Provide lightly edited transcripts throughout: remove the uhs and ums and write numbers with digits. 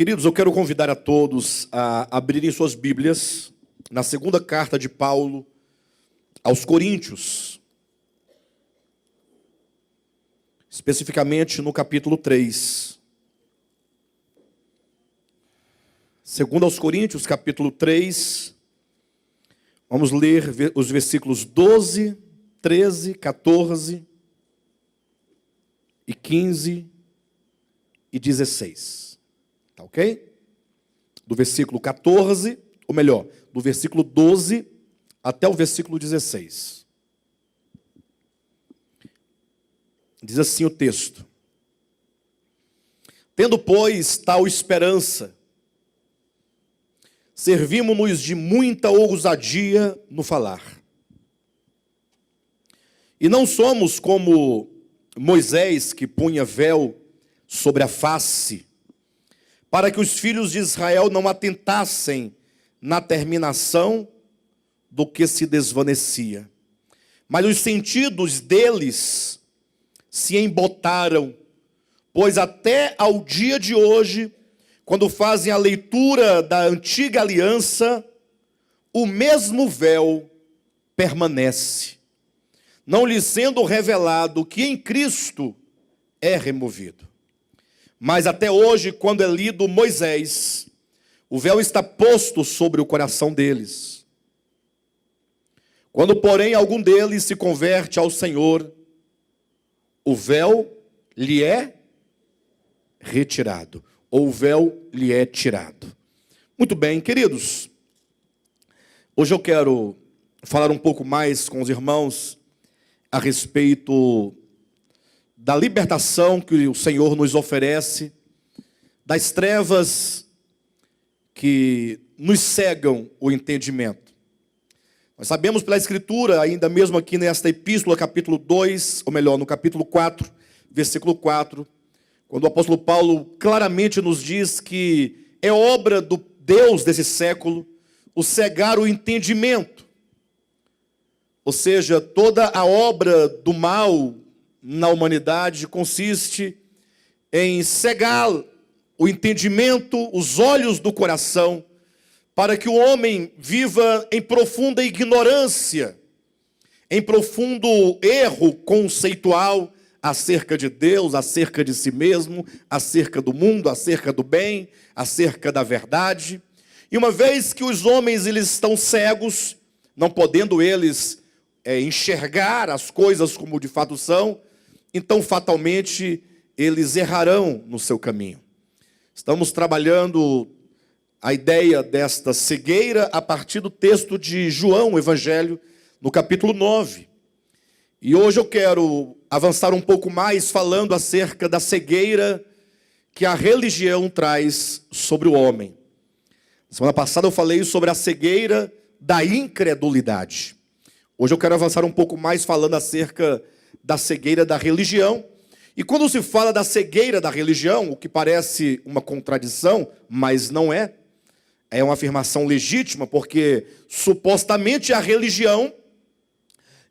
Queridos, eu quero convidar a todos a abrirem suas Bíblias na segunda carta de Paulo aos Coríntios, especificamente no capítulo 3. Segundo aos Coríntios, capítulo 3, vamos ler os versículos 12, 13, 14 e 15 e 16. Tá ok? Do versículo 14, ou melhor, do versículo 12 até o versículo 16. Diz assim o texto: Tendo, pois, tal esperança, servimos-nos de muita ousadia no falar. E não somos como Moisés, que punha véu sobre a face, para que os filhos de Israel não atentassem na terminação do que se desvanecia. Mas os sentidos deles se embotaram, pois até ao dia de hoje, quando fazem a leitura da antiga aliança, o mesmo véu permanece, não lhes sendo revelado que em Cristo é removido. Mas até hoje, quando é lido Moisés, o véu está posto sobre o coração deles. Quando, porém, algum deles se converte ao Senhor, o véu lhe é retirado, ou o véu lhe é tirado. Muito bem, queridos, hoje eu quero falar um pouco mais com os irmãos a respeito da libertação que o Senhor nos oferece, das trevas que nos cegam o entendimento. Nós sabemos pela Escritura, ainda mesmo aqui nesta epístola, capítulo 2, ou melhor, no capítulo 4, versículo 4, quando o apóstolo Paulo claramente nos diz que é obra do Deus desse século o cegar o entendimento. Ou seja, toda a obra do mal na humanidade consiste em cegar o entendimento, os olhos do coração, para que o homem viva em profunda ignorância, em profundo erro conceitual acerca de Deus, acerca de si mesmo, acerca do mundo, acerca do bem, acerca da verdade. E uma vez que os homens eles estão cegos, não podendo eles enxergar as coisas como de fato são, então fatalmente eles errarão no seu caminho. Estamos trabalhando a ideia desta cegueira a partir do texto de João, o Evangelho, no capítulo 9. E hoje eu quero avançar um pouco mais falando acerca da cegueira que a religião traz sobre o homem. Semana passada eu falei sobre a cegueira da incredulidade. Hoje eu quero avançar um pouco mais falando acerca da cegueira da religião. E quando se fala da cegueira da religião, o que parece uma contradição, mas não é, é uma afirmação legítima, porque supostamente a religião,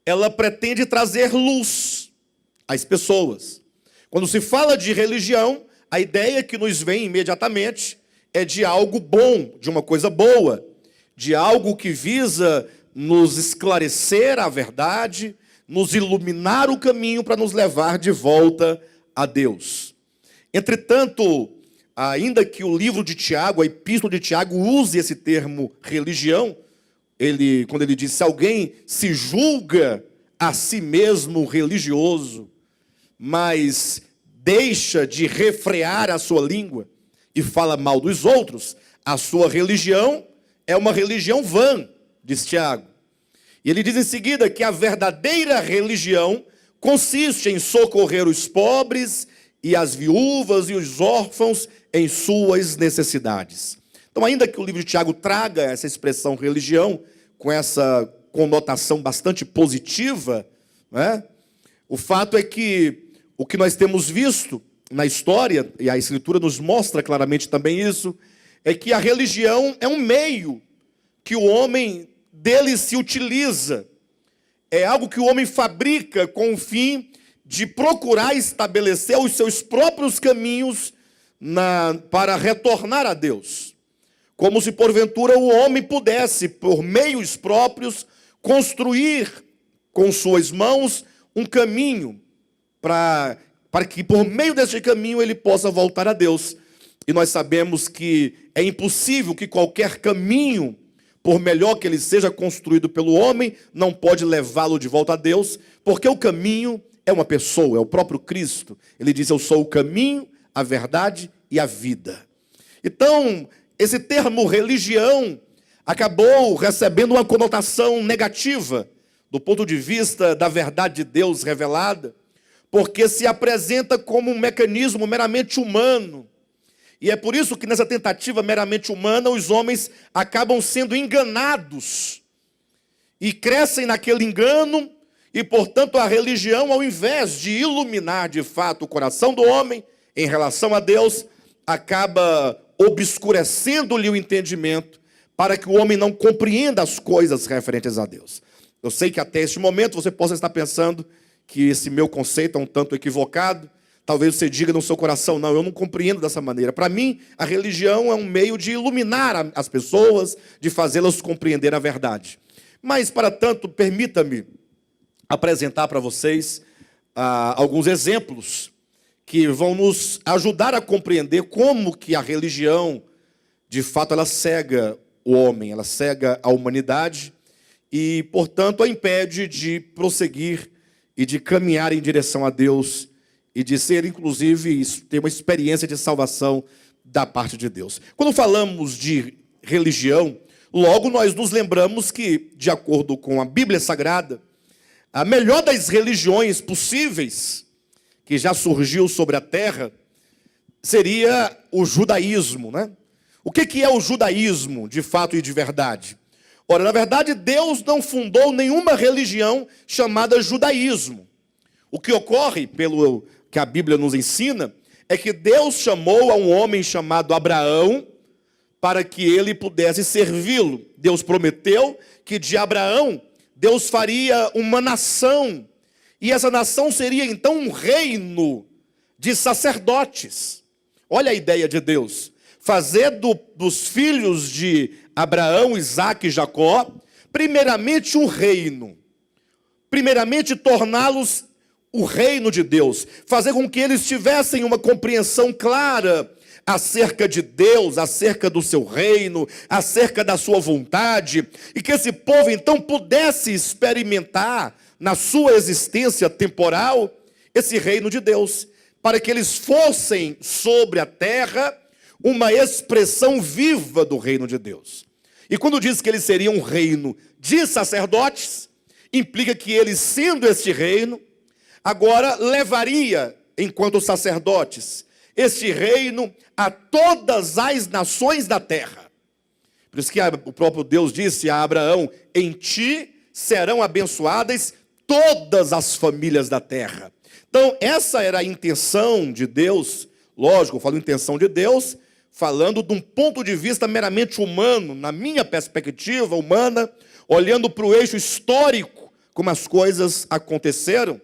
ela pretende trazer luz às pessoas. Quando se fala de religião, a ideia que nos vem imediatamente é de algo bom, de uma coisa boa, de algo que visa nos esclarecer a verdade, nos iluminar o caminho para nos levar de volta a Deus. Entretanto, ainda que o livro de Tiago, a epístola de Tiago, use esse termo religião, quando ele diz, se alguém se julga a si mesmo religioso, mas deixa de refrear a sua língua e fala mal dos outros, a sua religião é uma religião vã, diz Tiago. E ele diz em seguida que a verdadeira religião consiste em socorrer os pobres e as viúvas e os órfãos em suas necessidades. Então, ainda que o livro de Tiago traga essa expressão religião com essa conotação bastante positiva, né? O fato é que o que nós temos visto na história, e a Escritura nos mostra claramente também isso, é que a religião é um meio que o homem dele se utiliza. É algo que o homem fabrica com o fim de procurar estabelecer os seus próprios caminhos para retornar a Deus. Como se porventura o homem pudesse, por meios próprios, construir com suas mãos um caminho para que por meio deste caminho ele possa voltar a Deus. E nós sabemos que é impossível que qualquer caminho, por melhor que ele seja construído pelo homem, não pode levá-lo de volta a Deus, porque o caminho é uma pessoa, é o próprio Cristo. Ele diz: eu sou o caminho, a verdade e a vida. Então, esse termo religião acabou recebendo uma conotação negativa do ponto de vista da verdade de Deus revelada, porque se apresenta como um mecanismo meramente humano. E é por isso que nessa tentativa meramente humana os homens acabam sendo enganados e crescem naquele engano, e portanto a religião, ao invés de iluminar de fato o coração do homem em relação a Deus, acaba obscurecendo-lhe o entendimento para que o homem não compreenda as coisas referentes a Deus. Eu sei que até este momento você possa estar pensando que esse meu conceito é um tanto equivocado. Talvez você diga no seu coração: não, eu não compreendo dessa maneira. Para mim, a religião é um meio de iluminar as pessoas, de fazê-las compreender a verdade. Mas, para tanto, permita-me apresentar para vocês alguns exemplos que vão nos ajudar a compreender como que a religião, de fato, ela cega o homem, ela cega a humanidade e, portanto, a impede de prosseguir e de caminhar em direção a Deus e de ser, inclusive, ter uma experiência de salvação da parte de Deus. Quando falamos de religião, logo nós nos lembramos que, de acordo com a Bíblia Sagrada, a melhor das religiões possíveis que já surgiu sobre a terra seria o judaísmo, né? O que é o judaísmo, de fato e de verdade? Ora, na verdade, Deus não fundou nenhuma religião chamada judaísmo. O que ocorre, pelo que a Bíblia nos ensina, é que Deus chamou a um homem chamado Abraão para que ele pudesse servi-lo. Deus prometeu que de Abraão Deus faria uma nação, e essa nação seria então um reino de sacerdotes. Olha a ideia de Deus: fazer dos filhos de Abraão, Isaque e Jacó, primeiramente um reino, primeiramente torná-los o reino de Deus, fazer com que eles tivessem uma compreensão clara acerca de Deus, acerca do seu reino, acerca da sua vontade, e que esse povo então pudesse experimentar na sua existência temporal esse reino de Deus, para que eles fossem sobre a terra uma expressão viva do reino de Deus. E quando diz que eles seriam um reino de sacerdotes, implica que eles, sendo este reino, agora levaria, enquanto sacerdotes, este reino a todas as nações da terra. Por isso que o próprio Deus disse a Abraão: em ti serão abençoadas todas as famílias da terra. Então, essa era a intenção de Deus. Lógico, eu falo intenção de Deus, falando de um ponto de vista meramente humano, na minha perspectiva humana, olhando para o eixo histórico, como as coisas aconteceram.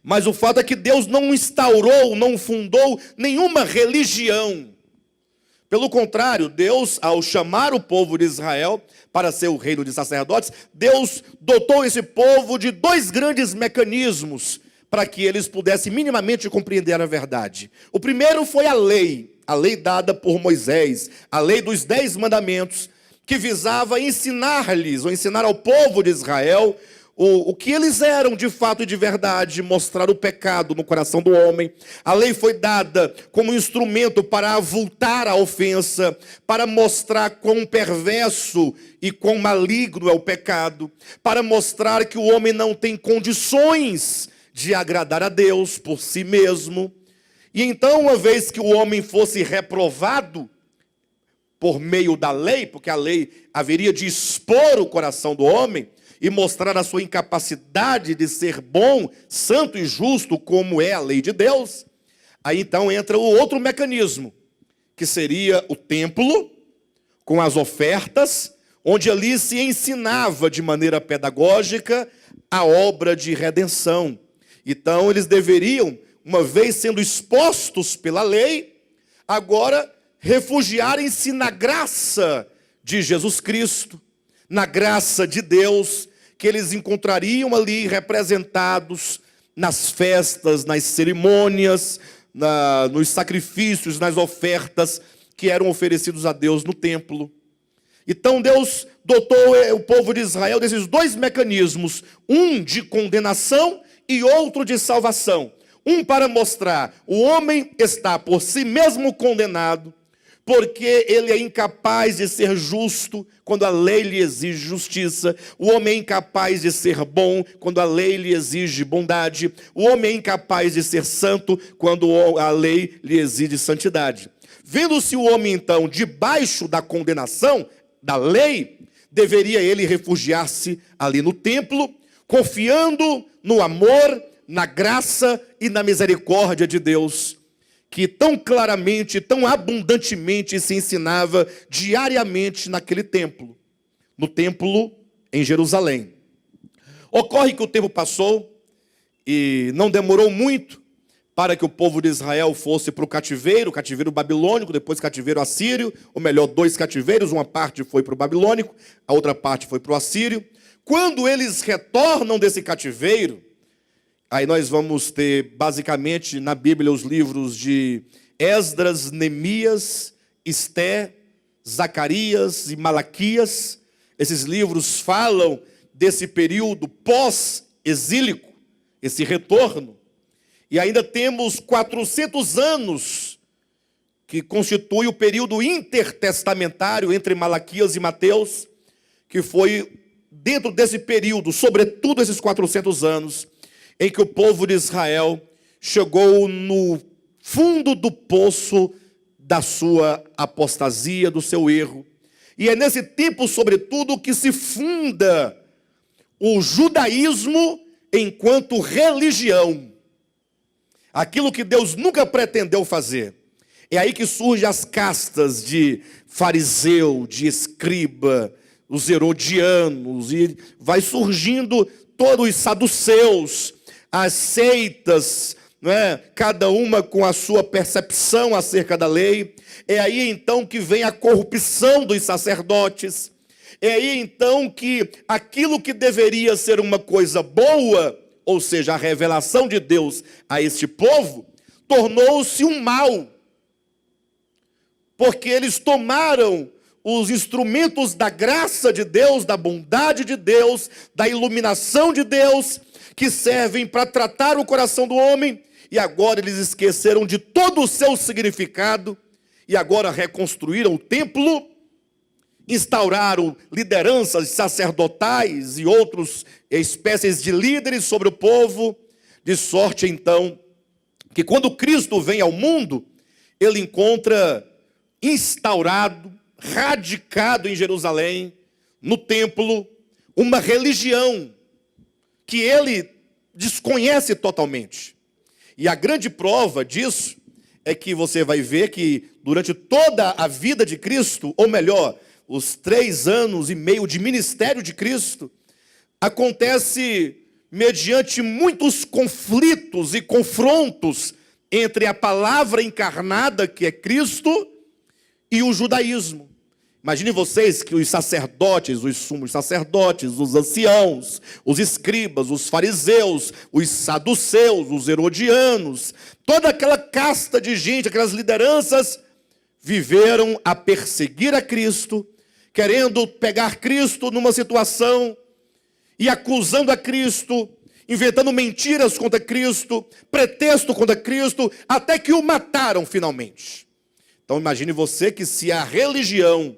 Mas o fato é que Deus não instaurou, não fundou nenhuma religião. Pelo contrário, Deus, ao chamar o povo de Israel para ser o reino de sacerdotes, Deus dotou esse povo de dois grandes mecanismos para que eles pudessem minimamente compreender a verdade. O primeiro foi a lei dada por Moisés, a lei dos 10 mandamentos, que visava ensinar-lhes, ou ensinar ao povo de Israel, o que eles eram de fato e de verdade, mostrar o pecado no coração do homem. A lei foi dada como instrumento para avultar a ofensa, para mostrar quão perverso e quão maligno é o pecado, para mostrar que o homem não tem condições de agradar a Deus por si mesmo. E então, uma vez que o homem fosse reprovado por meio da lei, porque a lei haveria de expor o coração do homem e mostrar a sua incapacidade de ser bom, santo e justo, como é a lei de Deus, aí então entra o outro mecanismo, que seria o templo, com as ofertas, onde ali se ensinava de maneira pedagógica a obra de redenção. Então eles deveriam, uma vez sendo expostos pela lei, agora refugiarem-se na graça de Jesus Cristo, na graça de Deus, que eles encontrariam ali representados nas festas, nas cerimônias, nos sacrifícios, nas ofertas que eram oferecidos a Deus no templo. Então Deus dotou o povo de Israel desses dois mecanismos, um de condenação e outro de salvação. Um para mostrar, o homem está por si mesmo condenado, porque ele é incapaz de ser justo quando a lei lhe exige justiça. O homem é incapaz de ser bom quando a lei lhe exige bondade. O homem é incapaz de ser santo quando a lei lhe exige santidade. Vendo-se o homem, então, debaixo da condenação da lei, deveria ele refugiar-se ali no templo, confiando no amor, na graça e na misericórdia de Deus, que tão claramente, tão abundantemente se ensinava diariamente naquele templo, no templo em Jerusalém. Ocorre que o tempo passou e não demorou muito para que o povo de Israel fosse para o cativeiro babilônico, depois cativeiro assírio, ou melhor, dois cativeiros, uma parte foi para o babilônico, a outra parte foi para o assírio. Quando eles retornam desse cativeiro, aí nós vamos ter, basicamente, na Bíblia, os livros de Esdras, Neemias, Esté, Zacarias e Malaquias. Esses livros falam desse período pós-exílico, esse retorno. E ainda temos 400 anos, que constitui o período intertestamentário entre Malaquias e Mateus, que foi dentro desse período, sobretudo esses 400 anos, em que o povo de Israel chegou no fundo do poço da sua apostasia, do seu erro. E é nesse tempo, sobretudo, que se funda o judaísmo enquanto religião. Aquilo que Deus nunca pretendeu fazer. É aí que surgem as castas de fariseu, de escriba, os herodianos, e vai surgindo todos os saduceus, as seitas, não é? Cada uma com a sua percepção acerca da lei. É aí então que vem a corrupção dos sacerdotes. É aí então que aquilo que deveria ser uma coisa boa, ou seja, a revelação de Deus a este povo, tornou-se um mal. Porque eles tomaram os instrumentos da graça de Deus, da bondade de Deus, da iluminação de Deus, que servem para tratar o coração do homem, e agora eles esqueceram de todo o seu significado, e agora reconstruíram o templo, instauraram lideranças sacerdotais e outras espécies de líderes sobre o povo, de sorte então, que quando Cristo vem ao mundo, ele encontra instaurado, radicado em Jerusalém, no templo, uma religião que ele desconhece totalmente. E a grande prova disso é que você vai ver que durante toda a vida de Cristo, ou melhor, os 3 anos e meio de ministério de Cristo, acontece mediante muitos conflitos e confrontos entre a palavra encarnada, que é Cristo, e o judaísmo. Imaginem vocês que os sacerdotes, os sumos sacerdotes, os anciãos, os escribas, os fariseus, os saduceus, os herodianos, toda aquela casta de gente, aquelas lideranças, viveram a perseguir a Cristo, querendo pegar Cristo numa situação e acusando a Cristo, inventando mentiras contra Cristo, pretexto contra Cristo, até que o mataram finalmente. Então imagine você que se a religião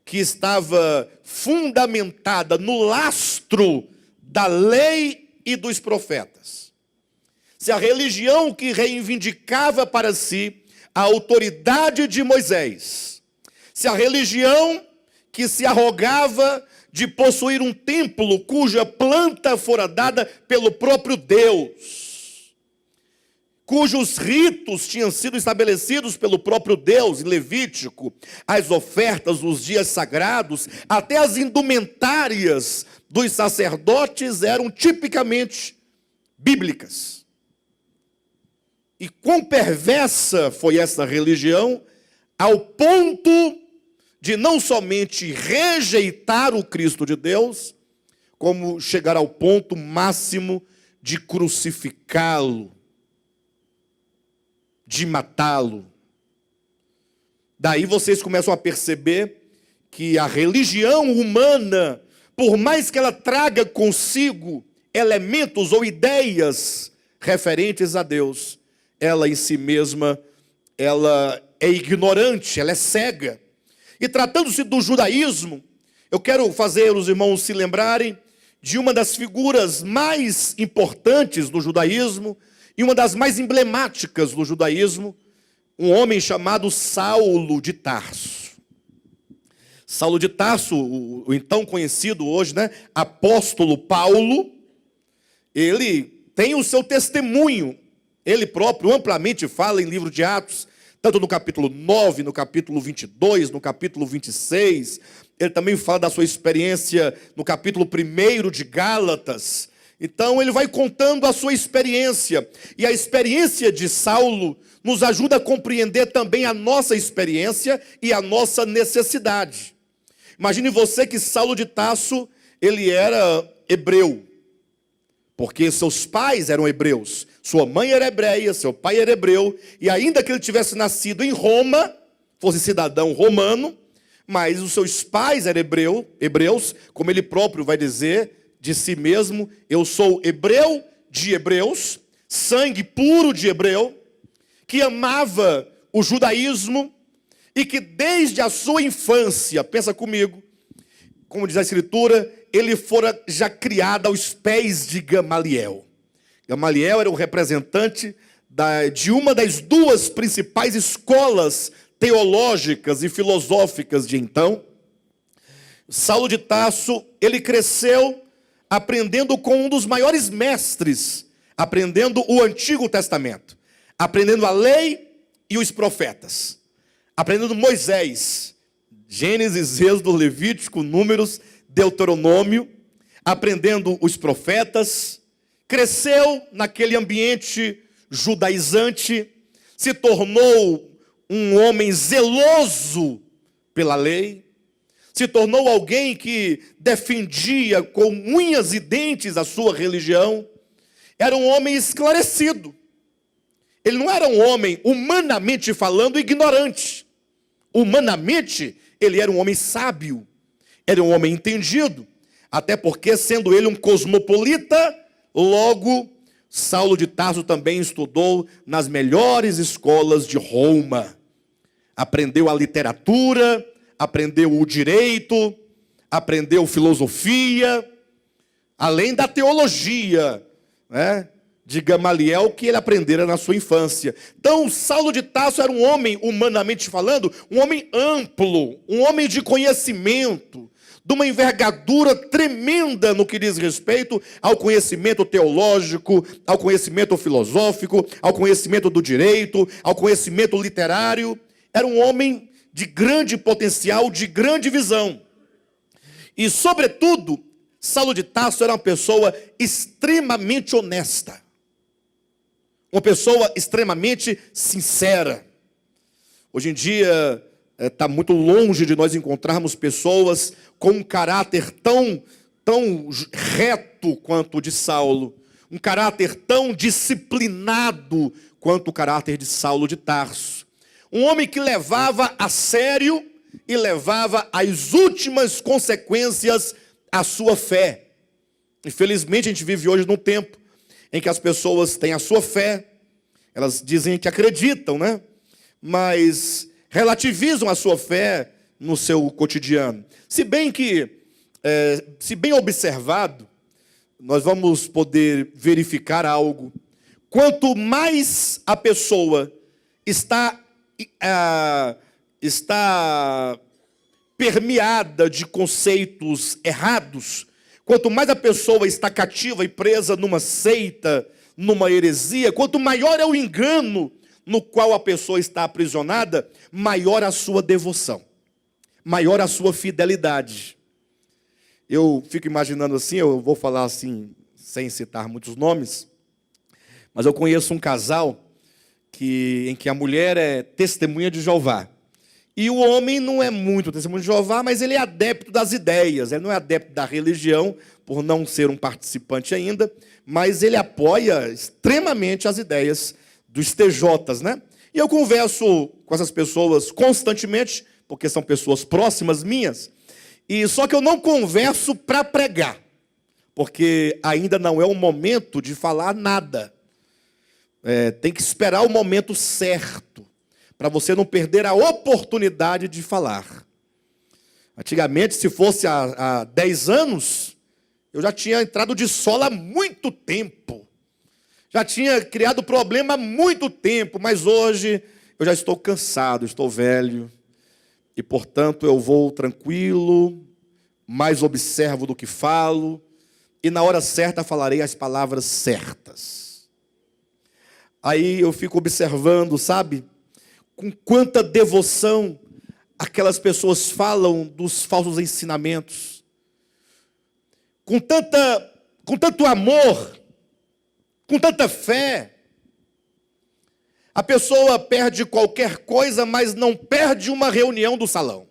que estava fundamentada no lastro da lei e dos profetas, se a religião que reivindicava para si a autoridade de Moisés, se a religião que se arrogava de possuir um templo cuja planta fora dada pelo próprio Deus, cujos ritos tinham sido estabelecidos pelo próprio Deus, em Levítico, as ofertas, os dias sagrados, até as indumentárias dos sacerdotes eram tipicamente bíblicas. E quão perversa foi essa religião, ao ponto de não somente rejeitar o Cristo de Deus, como chegar ao ponto máximo de crucificá-lo, de matá-lo. Daí vocês começam a perceber que a religião humana, por mais que ela traga consigo elementos ou ideias referentes a Deus, ela em si mesma, ela é ignorante, ela é cega. E tratando-se do judaísmo, eu quero fazer os irmãos se lembrarem de uma das figuras mais importantes do judaísmo e uma das mais emblemáticas do judaísmo, um homem chamado Saulo de Tarso. Saulo de Tarso, o então conhecido hoje, apóstolo Paulo, ele tem o seu testemunho. Ele próprio amplamente fala em livro de Atos, tanto no capítulo 9, no capítulo 22, no capítulo 26. Ele também fala da sua experiência no capítulo 1 de Gálatas. Então ele vai contando a sua experiência. E a experiência de Saulo nos ajuda a compreender também a nossa experiência e a nossa necessidade. Imagine você que Saulo de Tarso, ele era hebreu, porque seus pais eram hebreus. Sua mãe era hebreia, seu pai era hebreu, e ainda que ele tivesse nascido em Roma, fosse cidadão romano, mas os seus pais eram hebreus, como ele próprio vai dizer de si mesmo: eu sou hebreu de hebreus, sangue puro de hebreu, que amava o judaísmo e que desde a sua infância, pensa comigo, como diz a Escritura, ele fora já criado aos pés de Gamaliel. Gamaliel era o representante de uma das duas principais escolas teológicas e filosóficas de então. Saulo de Tarso, ele cresceu aprendendo com um dos maiores mestres, aprendendo o Antigo Testamento, aprendendo a lei e os profetas, aprendendo Moisés, Gênesis, Êxodo, Levítico, Números, Deuteronômio, aprendendo os profetas. Cresceu naquele ambiente judaizante, se tornou um homem zeloso pela lei, se tornou alguém que defendia com unhas e dentes a sua religião. Era um homem esclarecido. Ele não era um homem, humanamente falando, ignorante. Humanamente, ele era um homem sábio, era um homem entendido, até porque, sendo ele um cosmopolita, logo, Saulo de Tarso também estudou nas melhores escolas de Roma. Aprendeu a literatura, aprendeu o direito, aprendeu filosofia, além da teologia, de Gamaliel, que ele aprendera na sua infância. Então, Saulo de Tarso era um homem, humanamente falando, um homem amplo, um homem de conhecimento, de uma envergadura tremenda no que diz respeito ao conhecimento teológico, ao conhecimento filosófico, ao conhecimento do direito, ao conhecimento literário. Era um homem de grande potencial, de grande visão. E, sobretudo, Saulo de Tarso era uma pessoa extremamente honesta, uma pessoa extremamente sincera. Hoje em dia, está muito longe de nós encontrarmos pessoas com um caráter tão reto quanto o de Saulo, um caráter tão disciplinado quanto o caráter de Saulo de Tarso. Um homem que levava a sério e levava às últimas consequências a sua fé. Infelizmente, a gente vive hoje num tempo em que as pessoas têm a sua fé, elas dizem que acreditam, mas relativizam a sua fé no seu cotidiano. Se bem observado, nós vamos poder verificar algo. Quanto mais a pessoa está permeada de conceitos errados, quanto mais a pessoa está cativa e presa numa seita, numa heresia, quanto maior é o engano no qual a pessoa está aprisionada, maior a sua devoção, maior a sua fidelidade. Eu fico imaginando assim, eu vou falar assim, sem citar muitos nomes, mas eu conheço um casal em que a mulher é testemunha de Jeová. E o homem não é muito testemunho de Jeová, mas ele é adepto das ideias. Ele não é adepto da religião, por não ser um participante ainda, mas ele apoia extremamente as ideias dos TJs, né? E eu converso com essas pessoas constantemente, porque são pessoas próximas minhas, e só que eu não converso para pregar, porque ainda não é o momento de falar nada. Tem que esperar o momento certo, para você não perder a oportunidade de falar. Antigamente, se fosse há 10 anos, eu já tinha entrado de sola há muito tempo. Já tinha criado problema há muito tempo, mas hoje eu já estou cansado, estou velho. E, portanto, eu vou tranquilo, mais observo do que falo, e na hora certa falarei as palavras certas. Aí eu fico observando, sabe, com quanta devoção aquelas pessoas falam dos falsos ensinamentos, com tanto amor, com tanta fé. A pessoa perde qualquer coisa, mas não perde uma reunião do salão.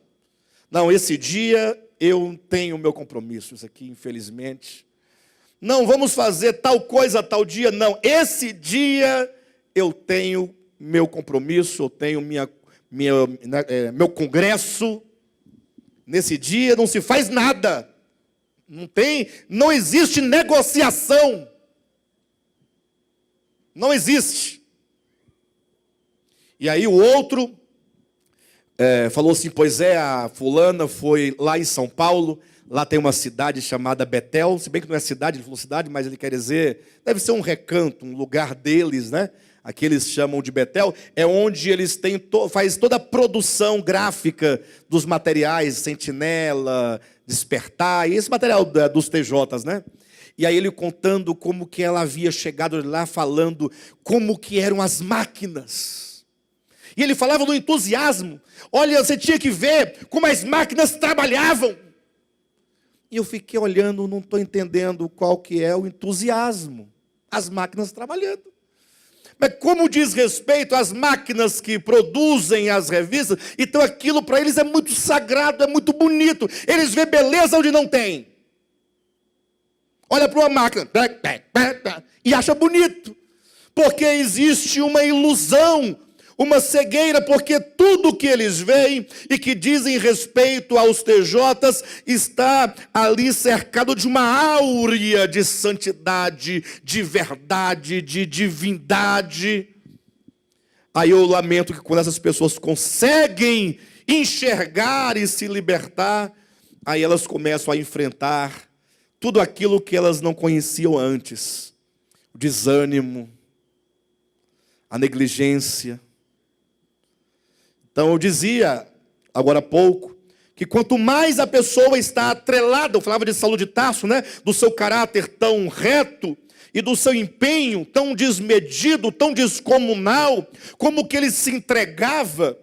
Não, esse dia eu tenho meu compromisso, isso aqui, infelizmente. Não, vamos fazer tal coisa tal dia, não. Esse dia eu tenho meu compromisso, eu tenho meu congresso. Nesse dia não se faz nada. Não existe negociação. Não existe. E aí o outro falou assim, pois a fulana foi lá em São Paulo, lá tem uma cidade chamada Betel, se bem que não é cidade, ele falou cidade, mas ele quer dizer, deve ser um recanto, um lugar deles, né? Aqui eles chamam de Betel, é onde eles faz toda a produção gráfica dos materiais, Sentinela, Despertar, e esse material dos TJs, né? E aí ele contando como que ela havia chegado lá, falando como que eram as máquinas. E ele falava no entusiasmo. Olha, você tinha que ver como as máquinas trabalhavam. E eu fiquei olhando, não estou entendendo qual que é o entusiasmo. As máquinas trabalhando. Mas como diz respeito às máquinas que produzem as revistas, então aquilo para eles é muito sagrado, é muito bonito. Eles vêem beleza onde não tem. Olha para uma máquina e acha bonito. Porque existe uma ilusão, uma cegueira, porque tudo que eles veem e que dizem respeito aos TJs está ali cercado de uma áurea de santidade, de verdade, de divindade. Aí eu lamento que quando essas pessoas conseguem enxergar e se libertar, aí elas começam a enfrentar tudo aquilo que elas não conheciam antes. O desânimo, a negligência. Então eu dizia, agora há pouco, que quanto mais a pessoa está atrelada, eu falava de Saulo de Tarso, né? Do seu caráter tão reto e do seu empenho tão desmedido, tão descomunal, como que ele se entregava,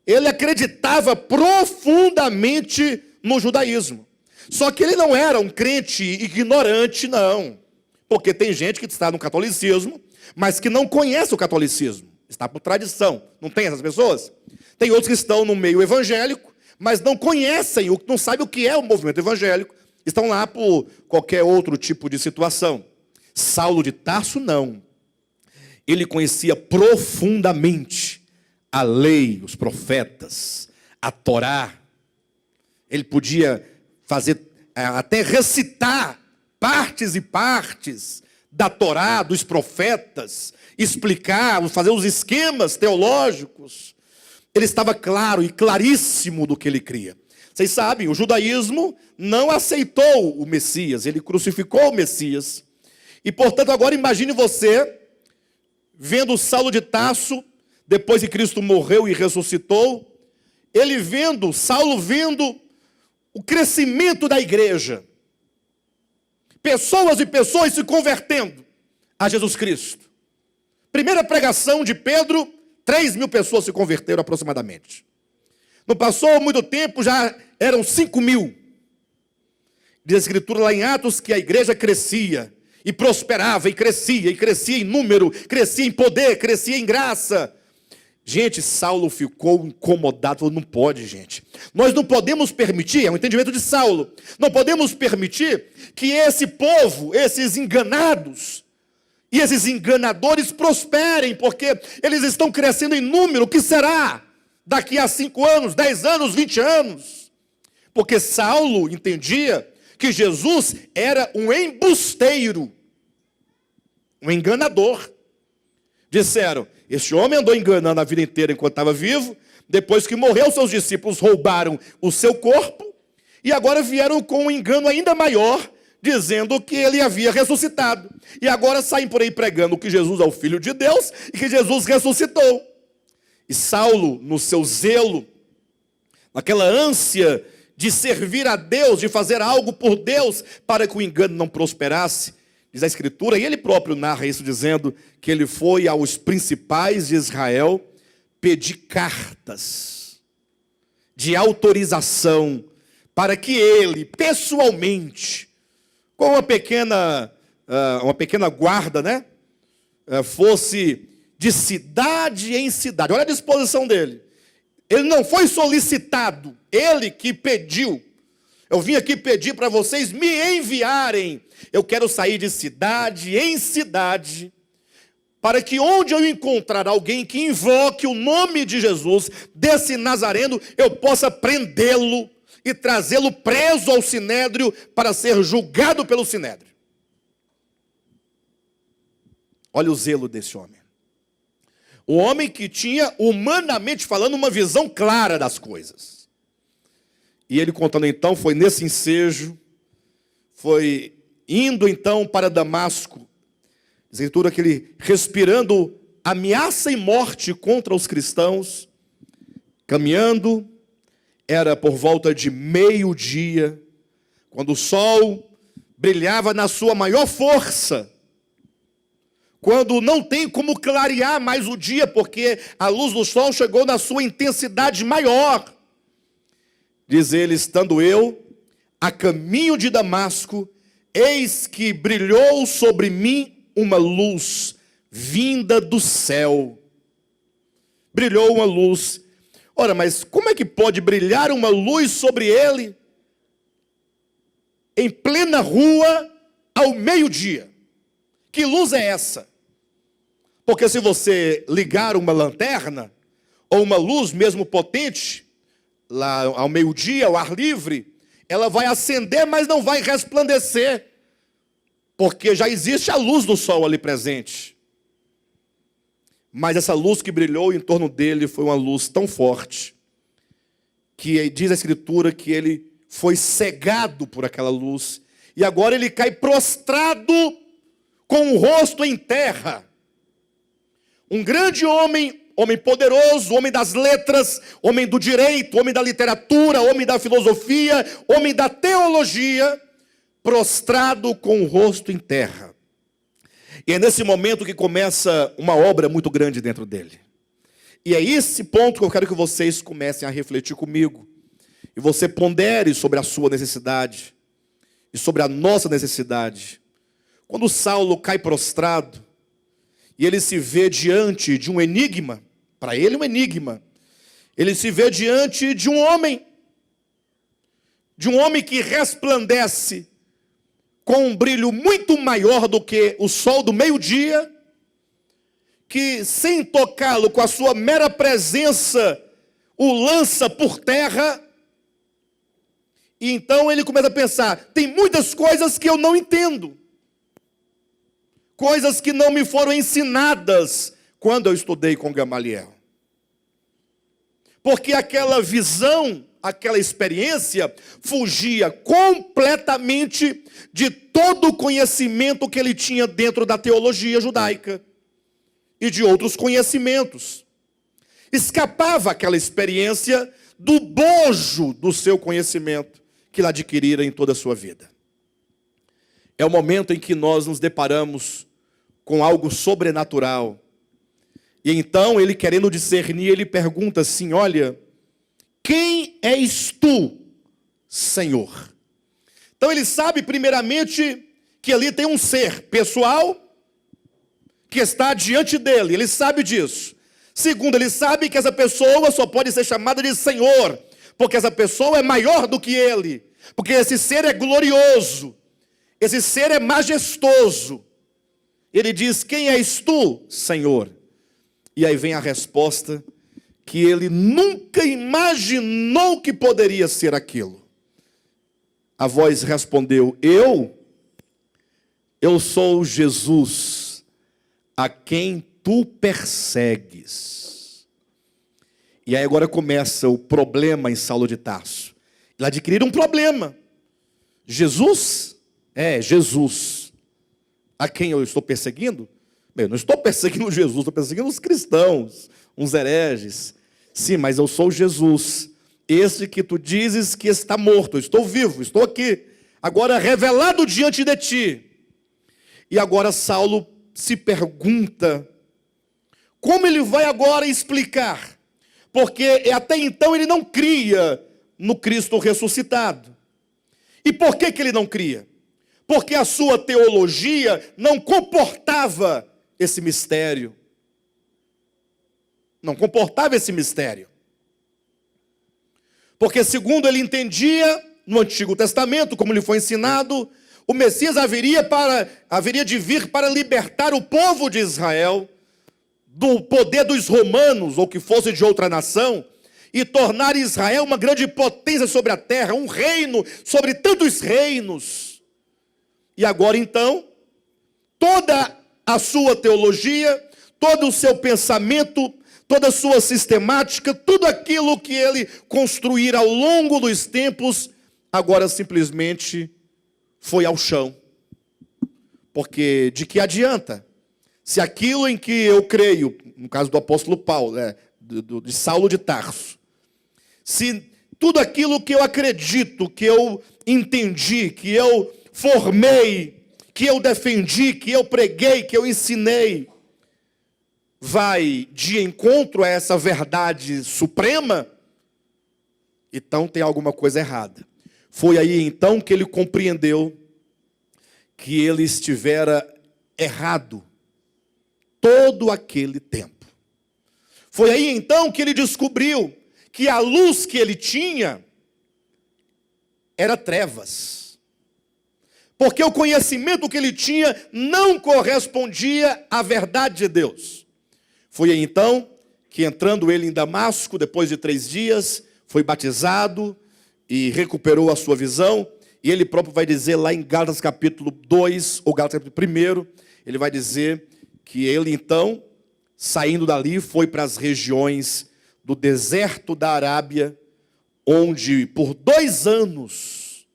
ele acreditava profundamente no judaísmo. Só que ele não era um crente ignorante, não. Porque tem gente que está no catolicismo, mas que não conhece o catolicismo. Está por tradição. Não tem essas pessoas? Tem outros que estão no meio evangélico, mas não conhecem, não sabem o que é o movimento evangélico. Estão lá por qualquer outro tipo de situação. Saulo de Tarso, não. Ele conhecia profundamente a lei, os profetas, a Torá. Ele podia fazer, até recitar partes e partes da Torá, dos profetas, explicar, fazer os esquemas teológicos. Ele estava claro e claríssimo do que ele cria. Vocês sabem, o judaísmo não aceitou o Messias, ele crucificou o Messias. E, portanto, agora imagine você vendo Saulo de Tarso, depois que Cristo morreu e ressuscitou, Saulo vendo o crescimento da igreja. Pessoas e pessoas se convertendo a Jesus Cristo. Primeira pregação de Pedro, 3.000 pessoas se converteram aproximadamente. Não passou muito tempo, já eram 5.000. Diz a Escritura lá em Atos que a igreja crescia. e prosperava, e crescia em número, crescia em poder, crescia em graça. Gente, Saulo ficou incomodado, falou, não pode, gente. Nós não podemos permitir, é um entendimento de Saulo, não podemos permitir que esse povo, esses enganados e esses enganadores prosperem, porque eles estão crescendo em número. O que será daqui a 5 anos, 10 anos, 20 anos? Porque Saulo entendia que Jesus era um embusteiro, um enganador. Disseram, este homem andou enganando a vida inteira enquanto estava vivo, depois que morreu, seus discípulos roubaram o seu corpo, e agora vieram com um engano ainda maior, dizendo que ele havia ressuscitado. E agora saem por aí pregando que Jesus é o Filho de Deus e que Jesus ressuscitou. E Saulo, no seu zelo, naquela ânsia de servir a Deus, de fazer algo por Deus, para que o engano não prosperasse, diz a Escritura, e ele próprio narra isso dizendo que ele foi aos principais de Israel pedir cartas de autorização para que ele, pessoalmente, com uma pequena guarda, né, fosse de cidade em cidade. Olha a disposição dele. Ele não foi solicitado, ele que pediu. Eu vim aqui pedir para vocês me enviarem. Eu quero sair de cidade em cidade, para que onde eu encontrar alguém que invoque o nome de Jesus, desse Nazareno, eu possa prendê-lo e trazê-lo preso ao Sinédrio para ser julgado pelo Sinédrio. Olha o zelo desse homem. Um homem que tinha, humanamente falando, uma visão clara das coisas. E ele contando então, foi nesse ensejo, foi indo então para Damasco, a Escritura que ele respirando ameaça e morte contra os cristãos, caminhando, era por volta de meio-dia, quando o sol brilhava na sua maior força, quando não tem como clarear mais o dia, porque a luz do sol chegou na sua intensidade maior. Diz ele, estando eu a caminho de Damasco, eis que brilhou sobre mim uma luz vinda do céu. Brilhou uma luz. Ora, mas como é que pode brilhar uma luz sobre ele em plena rua ao meio-dia? Que luz é essa? Porque se você ligar uma lanterna ou uma luz mesmo potente lá ao meio-dia, ao ar livre, ela vai acender, mas não vai resplandecer, porque já existe a luz do sol ali presente. Mas essa luz que brilhou em torno dele foi uma luz tão forte, que diz a Escritura que ele foi cegado por aquela luz, e agora ele cai prostrado com o rosto em terra. Um grande homem, homem poderoso, homem das letras, homem do direito, homem da literatura, homem da filosofia, homem da teologia, prostrado com o rosto em terra. E é nesse momento que começa uma obra muito grande dentro dele. E é esse ponto que eu quero que vocês comecem a refletir comigo. E você pondere sobre a sua necessidade e sobre a nossa necessidade. Quando Saulo cai prostrado, e ele se vê diante de um enigma, para ele um enigma, ele se vê diante de um homem que resplandece com um brilho muito maior do que o sol do meio-dia, que sem tocá-lo com a sua mera presença, o lança por terra. E então ele começa a pensar, tem muitas coisas que eu não entendo, coisas que não me foram ensinadas quando eu estudei com Gamaliel. Porque aquela visão, aquela experiência, fugia completamente de todo o conhecimento que ele tinha dentro da teologia judaica e de outros conhecimentos. Escapava aquela experiência do bojo do seu conhecimento que ele adquirira em toda a sua vida. É o momento em que nós nos deparamos com algo sobrenatural. E então, ele querendo discernir, ele pergunta assim, olha, quem és tu, Senhor? Então ele sabe primeiramente que ali tem um ser pessoal que está diante dele, ele sabe disso. Segundo, ele sabe que essa pessoa só pode ser chamada de Senhor, porque essa pessoa é maior do que ele, porque esse ser é glorioso, esse ser é majestoso. Ele diz: quem és tu, Senhor? E aí vem a resposta que ele nunca imaginou que poderia ser aquilo. A voz respondeu: eu sou Jesus, a quem tu persegues. E aí agora começa o problema em Saulo de Tarso. Ele adquiriu um problema. Jesus? Jesus. A quem eu estou perseguindo? Bem, eu não estou perseguindo Jesus, estou perseguindo os cristãos, uns hereges. Sim, mas eu sou Jesus, esse que tu dizes que está morto. Eu estou vivo, estou aqui, agora revelado diante de ti. E agora Saulo se pergunta como ele vai agora explicar, porque até então ele não cria no Cristo ressuscitado. E por que ele não cria? Porque a sua teologia não comportava esse mistério. Não comportava esse mistério. Porque segundo ele entendia, no Antigo Testamento, como lhe foi ensinado, o Messias haveria de vir para libertar o povo de Israel do poder dos romanos, ou que fosse de outra nação, e tornar Israel uma grande potência sobre a terra, um reino sobre tantos reinos. E agora então, toda a sua teologia, todo o seu pensamento, toda a sua sistemática, tudo aquilo que ele construir ao longo dos tempos, agora simplesmente foi ao chão. Porque de que adianta? Se aquilo em que eu creio, no caso do apóstolo Paulo, de Saulo de Tarso, se tudo aquilo que eu acredito, que eu entendi, que eu formei, que eu defendi, que eu preguei, que eu ensinei, vai de encontro a essa verdade suprema, então tem alguma coisa errada. Foi aí então que ele compreendeu que ele estivera errado todo aquele tempo. Foi aí então que ele descobriu que a luz que ele tinha era trevas. Porque o conhecimento que ele tinha não correspondia à verdade de Deus. Foi aí então que, entrando ele em Damasco, depois de 3 dias, foi batizado e recuperou a sua visão. E ele próprio vai dizer lá em Gálatas capítulo 2, ou Gálatas capítulo 1, ele vai dizer que ele então, saindo dali, foi para as regiões do deserto da Arábia, onde por 2 anos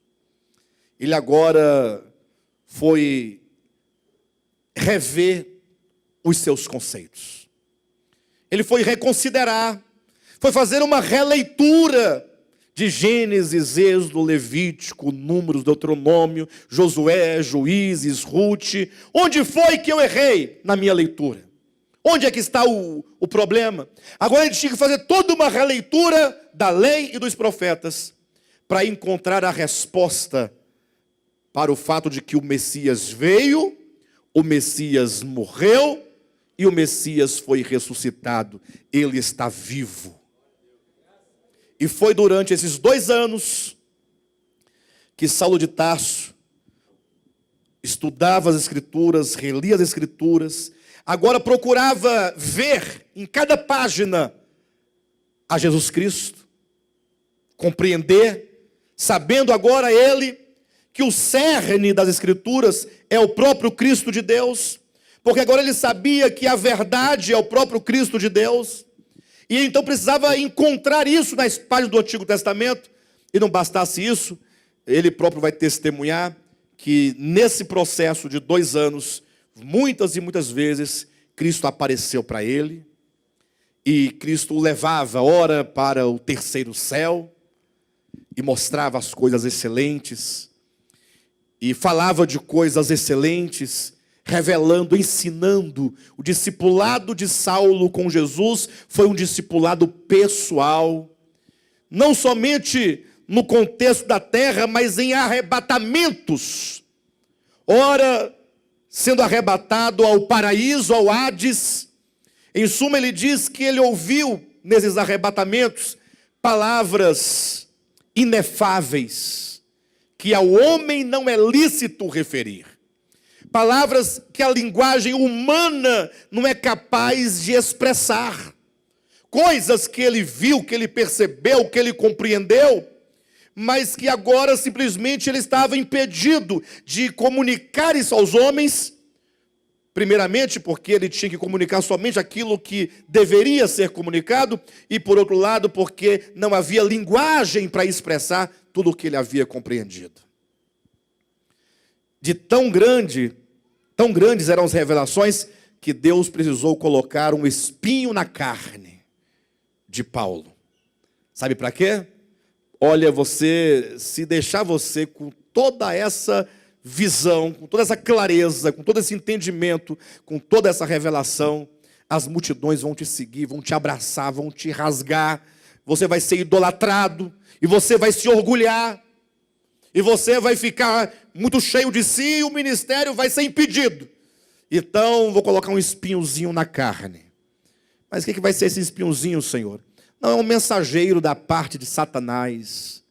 ele agora foi rever os seus conceitos. Ele foi reconsiderar, foi fazer uma releitura de Gênesis, Êxodo, Levítico, Números, Deuteronômio, Josué, Juízes, Ruth. Onde foi que eu errei na minha leitura? Onde é que está o problema? Agora ele tinha que fazer toda uma releitura da lei e dos profetas para encontrar a resposta para o fato de que o Messias veio, o Messias morreu e o Messias foi ressuscitado. Ele está vivo. E foi durante esses 2 anos que Saulo de Tarso estudava as Escrituras, relia as Escrituras, agora procurava ver em cada página a Jesus Cristo, compreender, sabendo agora ele que o cerne das Escrituras é o próprio Cristo de Deus, porque agora ele sabia que a verdade é o próprio Cristo de Deus, e então precisava encontrar isso nas páginas do Antigo Testamento, e não bastasse isso, ele próprio vai testemunhar que nesse processo de 2 anos, muitas e muitas vezes, Cristo apareceu para ele, e Cristo o levava, ora para o 3º céu, e mostrava as coisas excelentes, e falava de coisas excelentes, revelando, ensinando. O discipulado de Saulo com Jesus foi um discipulado pessoal, não somente no contexto da terra, mas em arrebatamentos, ora sendo arrebatado ao paraíso, ao Hades. Em suma, ele diz que ele ouviu nesses arrebatamentos palavras inefáveis, que ao homem não é lícito referir. Palavras que a linguagem humana não é capaz de expressar. Coisas que ele viu, que ele percebeu, que ele compreendeu, mas que agora simplesmente ele estava impedido de comunicar isso aos homens. Primeiramente, porque ele tinha que comunicar somente aquilo que deveria ser comunicado, e por outro lado, porque não havia linguagem para expressar tudo o que ele havia compreendido. De tão grandes eram as revelações, que Deus precisou colocar um espinho na carne de Paulo. Sabe para quê? Olha, se deixar você com toda essa visão, com toda essa clareza, com todo esse entendimento, com toda essa revelação, as multidões vão te seguir, vão te abraçar, vão te rasgar, você vai ser idolatrado, e você vai se orgulhar, e você vai ficar muito cheio de si, e o ministério vai ser impedido. Então, vou colocar um espinhozinho na carne. Mas o que vai ser esse espinhozinho, Senhor? Não, é um mensageiro da parte de Satanás,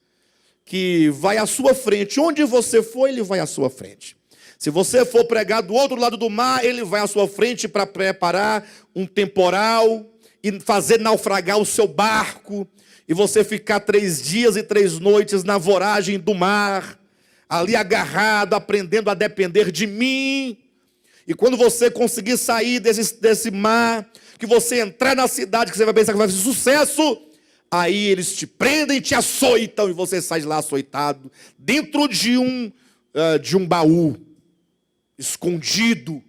que vai à sua frente. Onde você for, ele vai à sua frente. Se você for pregar do outro lado do mar, ele vai à sua frente para preparar um temporal e fazer naufragar o seu barco, e você ficar 3 dias e 3 noites na voragem do mar, ali agarrado, aprendendo a depender de mim. E quando você conseguir sair desse mar, que você entrar na cidade, que você vai pensar que vai fazer sucesso, aí eles te prendem e te açoitam, e você sai de lá açoitado, dentro de um baú, escondido.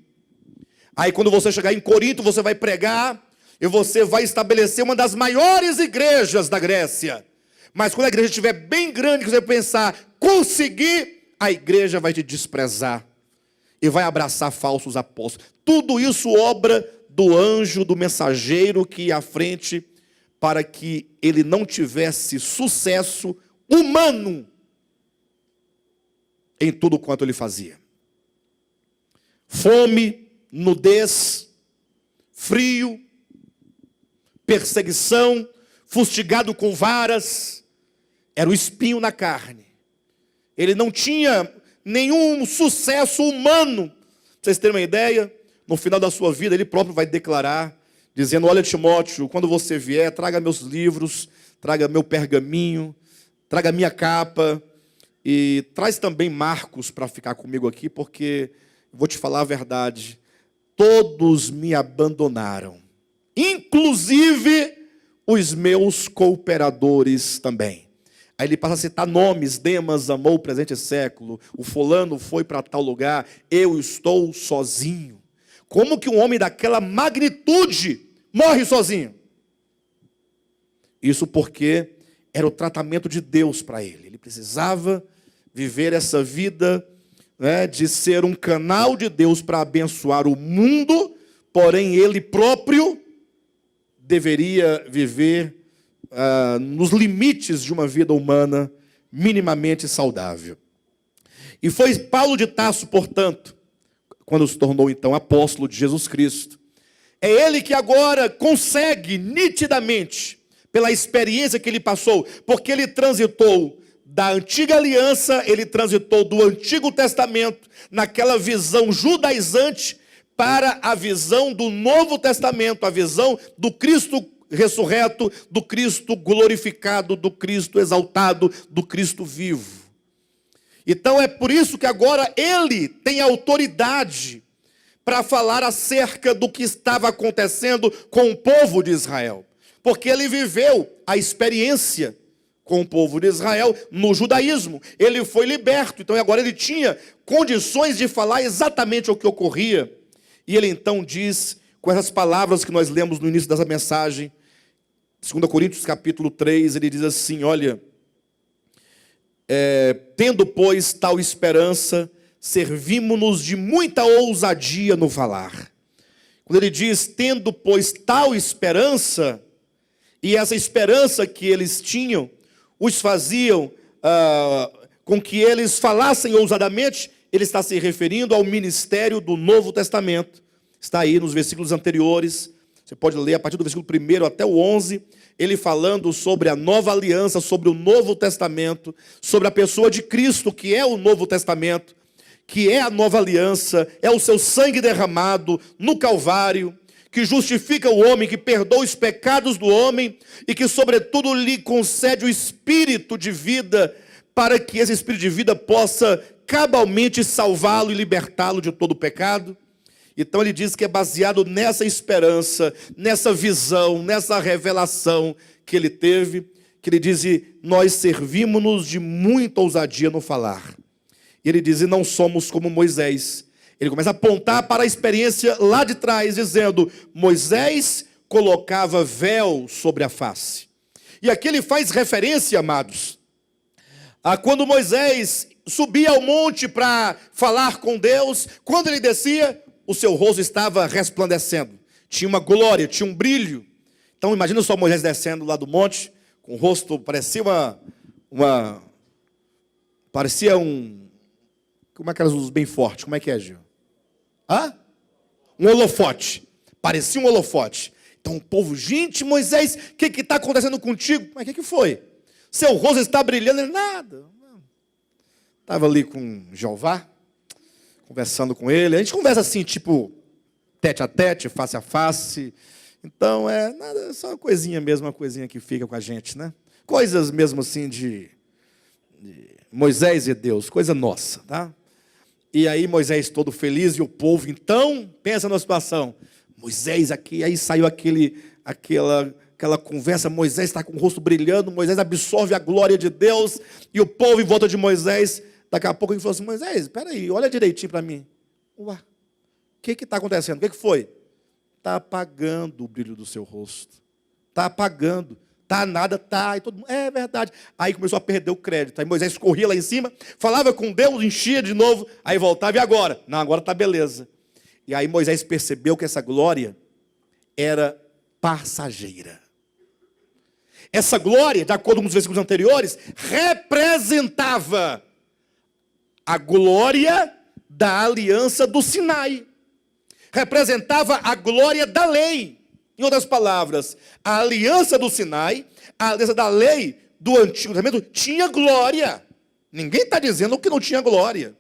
Aí quando você chegar em Corinto, você vai pregar, e você vai estabelecer uma das maiores igrejas da Grécia. Mas quando a igreja estiver bem grande, que você pensar, conseguir, a igreja vai te desprezar, e vai abraçar falsos apóstolos. Tudo isso obra do anjo, do mensageiro que ia à frente, para que ele não tivesse sucesso humano em tudo quanto ele fazia. Fome, nudez, frio, perseguição, fustigado com varas, era o espinho na carne. Ele não tinha nenhum sucesso humano. Para vocês terem uma ideia, no final da sua vida, ele próprio vai declarar, dizendo: olha, Timóteo, quando você vier, traga meus livros, traga meu pergaminho, traga minha capa, e traz também Marcos para ficar comigo aqui, porque, vou te falar a verdade, todos me abandonaram, inclusive os meus cooperadores também. Aí ele passa a citar nomes: Demas amou o presente século, o fulano foi para tal lugar, eu estou sozinho. Como que um homem daquela magnitude morre sozinho? Isso porque era o tratamento de Deus para ele. Ele precisava viver essa vida, né, de ser um canal de Deus para abençoar o mundo, porém ele próprio deveria viver nos limites de uma vida humana minimamente saudável. E foi Paulo de Tarso, portanto, quando se tornou então apóstolo de Jesus Cristo, é ele que agora consegue nitidamente, pela experiência que ele passou, porque ele transitou da antiga aliança, ele transitou do Antigo Testamento, naquela visão judaizante, para a visão do Novo Testamento, a visão do Cristo ressurreto, do Cristo glorificado, do Cristo exaltado, do Cristo vivo. Então é por isso que agora ele tem autoridade para falar acerca do que estava acontecendo com o povo de Israel, porque ele viveu a experiência com o povo de Israel no judaísmo. Ele foi liberto, então agora ele tinha condições de falar exatamente o que ocorria. E ele então diz, com essas palavras que nós lemos no início dessa mensagem, 2 Coríntios capítulo 3, ele diz assim: olha, tendo, pois, tal esperança, servimos-nos de muita ousadia no falar. Quando ele diz, tendo, pois, tal esperança, e essa esperança que eles tinham, os faziam com que eles falassem ousadamente, ele está se referindo ao ministério do Novo Testamento. Está aí nos versículos anteriores. Você pode ler a partir do versículo 1 até o 11, ele falando sobre a nova aliança, sobre o Novo Testamento, sobre a pessoa de Cristo, que é o Novo Testamento, que é a nova aliança, é o seu sangue derramado no Calvário, que justifica o homem, que perdoa os pecados do homem e que, sobretudo, lhe concede o espírito de vida, para que esse espírito de vida possa cabalmente salvá-lo e libertá-lo de todo o pecado. Então ele diz que é baseado nessa esperança, nessa visão, nessa revelação que ele teve, que ele diz: nós servimos-nos de muita ousadia no falar. E ele diz: e não somos como Moisés. Ele começa a apontar para a experiência lá de trás, dizendo: Moisés colocava véu sobre a face. E aqui ele faz referência, amados, a quando Moisés subia ao monte para falar com Deus, quando ele descia, o seu rosto estava resplandecendo. Tinha uma glória, tinha um brilho. Então imagina só Moisés descendo lá do monte, com o rosto, parecia parecia um... Como é que elas usam bem forte? Como é que é, Gil? Um holofote. Parecia um holofote. Então o povo: gente, Moisés, o que está acontecendo contigo? Mas o que foi? Seu rosto está brilhando. Ele: nada. Estava ali com Jeová, conversando com ele. A gente conversa assim, tipo, tete a tete, face a face. Então nada, é só uma coisinha mesmo, uma coisinha que fica com a gente, né? Coisas mesmo assim de Moisés e Deus, coisa nossa, tá? E aí Moisés todo feliz, e o povo, então, pensa na situação. Moisés aqui, aí saiu aquela conversa, Moisés está com o rosto brilhando, Moisés absorve a glória de Deus, e o povo em volta de Moisés. Daqui a pouco ele falou assim: Moisés, espera aí, olha direitinho para mim. Ué, o que está acontecendo? O que foi? Está apagando o brilho do seu rosto. Está apagando. Está nada, está. E todo mundo: é verdade. Aí começou a perder o crédito. Aí Moisés corria lá em cima, falava com Deus, enchia de novo, aí voltava: e agora? Não, agora está beleza. E aí Moisés percebeu que essa glória era passageira. Essa glória, de acordo com os versículos anteriores, representava a glória da aliança do Sinai. Representava a glória da lei. Em outras palavras, a aliança do Sinai, a aliança da lei do Antigo Testamento tinha glória. Ninguém está dizendo que não tinha glória.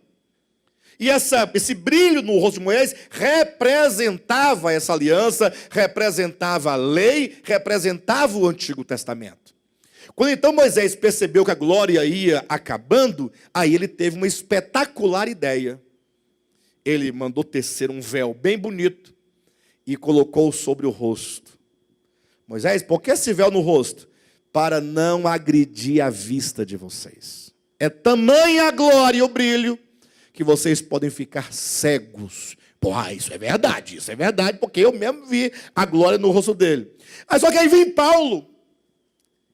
E esse brilho no rosto de Moisés representava essa aliança, representava a lei, representava o Antigo Testamento. Quando então Moisés percebeu que a glória ia acabando, aí ele teve uma espetacular ideia. Ele mandou tecer um véu bem bonito e colocou sobre o rosto. Moisés, por que esse véu no rosto? Para não agredir a vista de vocês. É tamanha a glória e o brilho que vocês podem ficar cegos. Pô, isso é verdade, porque eu mesmo vi a glória no rosto dele. Mas só que aí vem Paulo.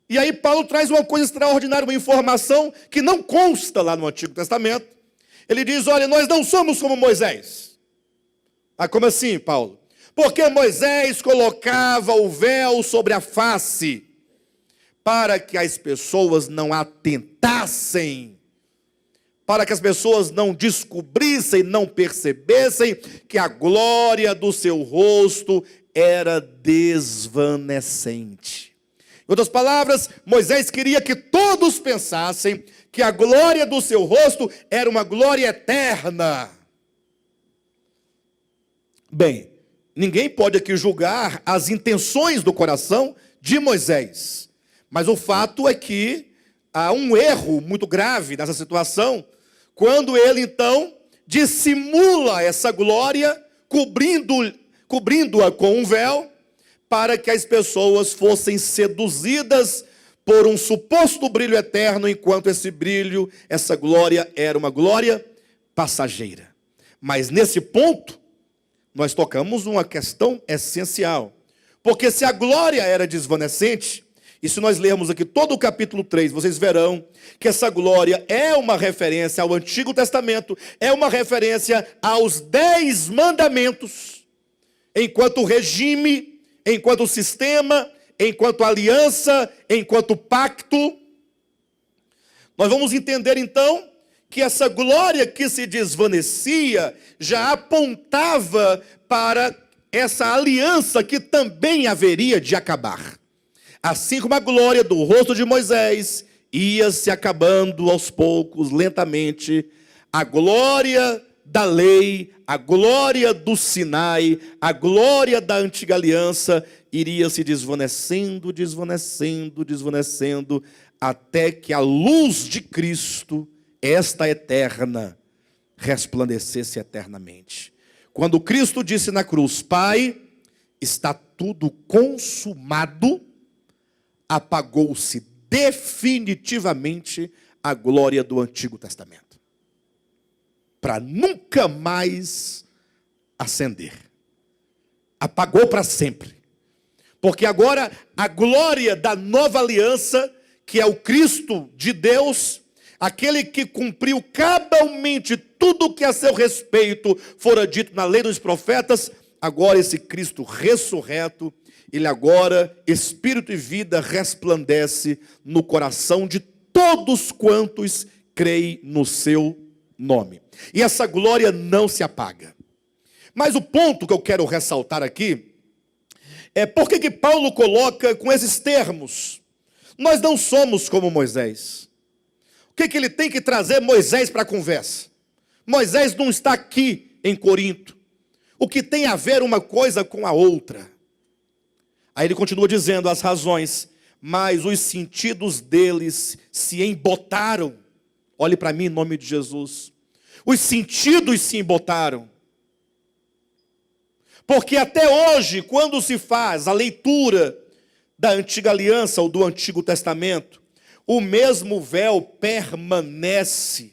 E aí Paulo traz uma coisa extraordinária, uma informação que não consta lá no Antigo Testamento. Ele diz: olha, nós não somos como Moisés. Ah, como assim, Paulo? Porque Moisés colocava o véu sobre a face, para que as pessoas não atentassem, para que as pessoas não descobrissem, não percebessem que a glória do seu rosto era desvanecente. Em outras palavras, Moisés queria que todos pensassem que a glória do seu rosto era uma glória eterna. Bem, ninguém pode aqui julgar as intenções do coração de Moisés. Mas o fato é que há um erro muito grave nessa situação, quando ele então dissimula essa glória, cobrindo-a com um véu, para que as pessoas fossem seduzidas por um suposto brilho eterno, enquanto esse brilho, essa glória, era uma glória passageira. Mas nesse ponto, nós tocamos uma questão essencial. Porque se a glória era desvanecente, e se nós lermos aqui todo o capítulo 3, vocês verão que essa glória é uma referência ao Antigo Testamento, é uma referência aos 10 mandamentos, enquanto regime, enquanto sistema, enquanto aliança, enquanto pacto. Nós vamos entender então que essa glória que se desvanecia já apontava para essa aliança que também haveria de acabar. Assim como a glória do rosto de Moisés ia se acabando aos poucos, lentamente, a glória da lei, a glória do Sinai, a glória da antiga aliança iria se desvanecendo, até que a luz de Cristo, esta eterna, resplandecesse eternamente. Quando Cristo disse na cruz: Pai, está tudo consumado, apagou-se definitivamente a glória do Antigo Testamento, para nunca mais acender. Apagou para sempre. Porque agora a glória da nova aliança, que é o Cristo de Deus, aquele que cumpriu cabalmente tudo o que a seu respeito fora dito na lei dos profetas, agora esse Cristo ressurreto, ele agora, espírito e vida, resplandece no coração de todos quantos creem no seu nome. E essa glória não se apaga. Mas o ponto que eu quero ressaltar aqui é por que Paulo coloca com esses termos: nós não somos como Moisés. O que ele tem que trazer Moisés para a conversa? Moisés não está aqui em Corinto. O que tem a ver uma coisa com a outra? Aí ele continua dizendo as razões: mas os sentidos deles se embotaram. Olhe para mim em nome de Jesus. Os sentidos se embotaram. Porque até hoje, quando se faz a leitura da antiga aliança ou do Antigo Testamento, o mesmo véu permanece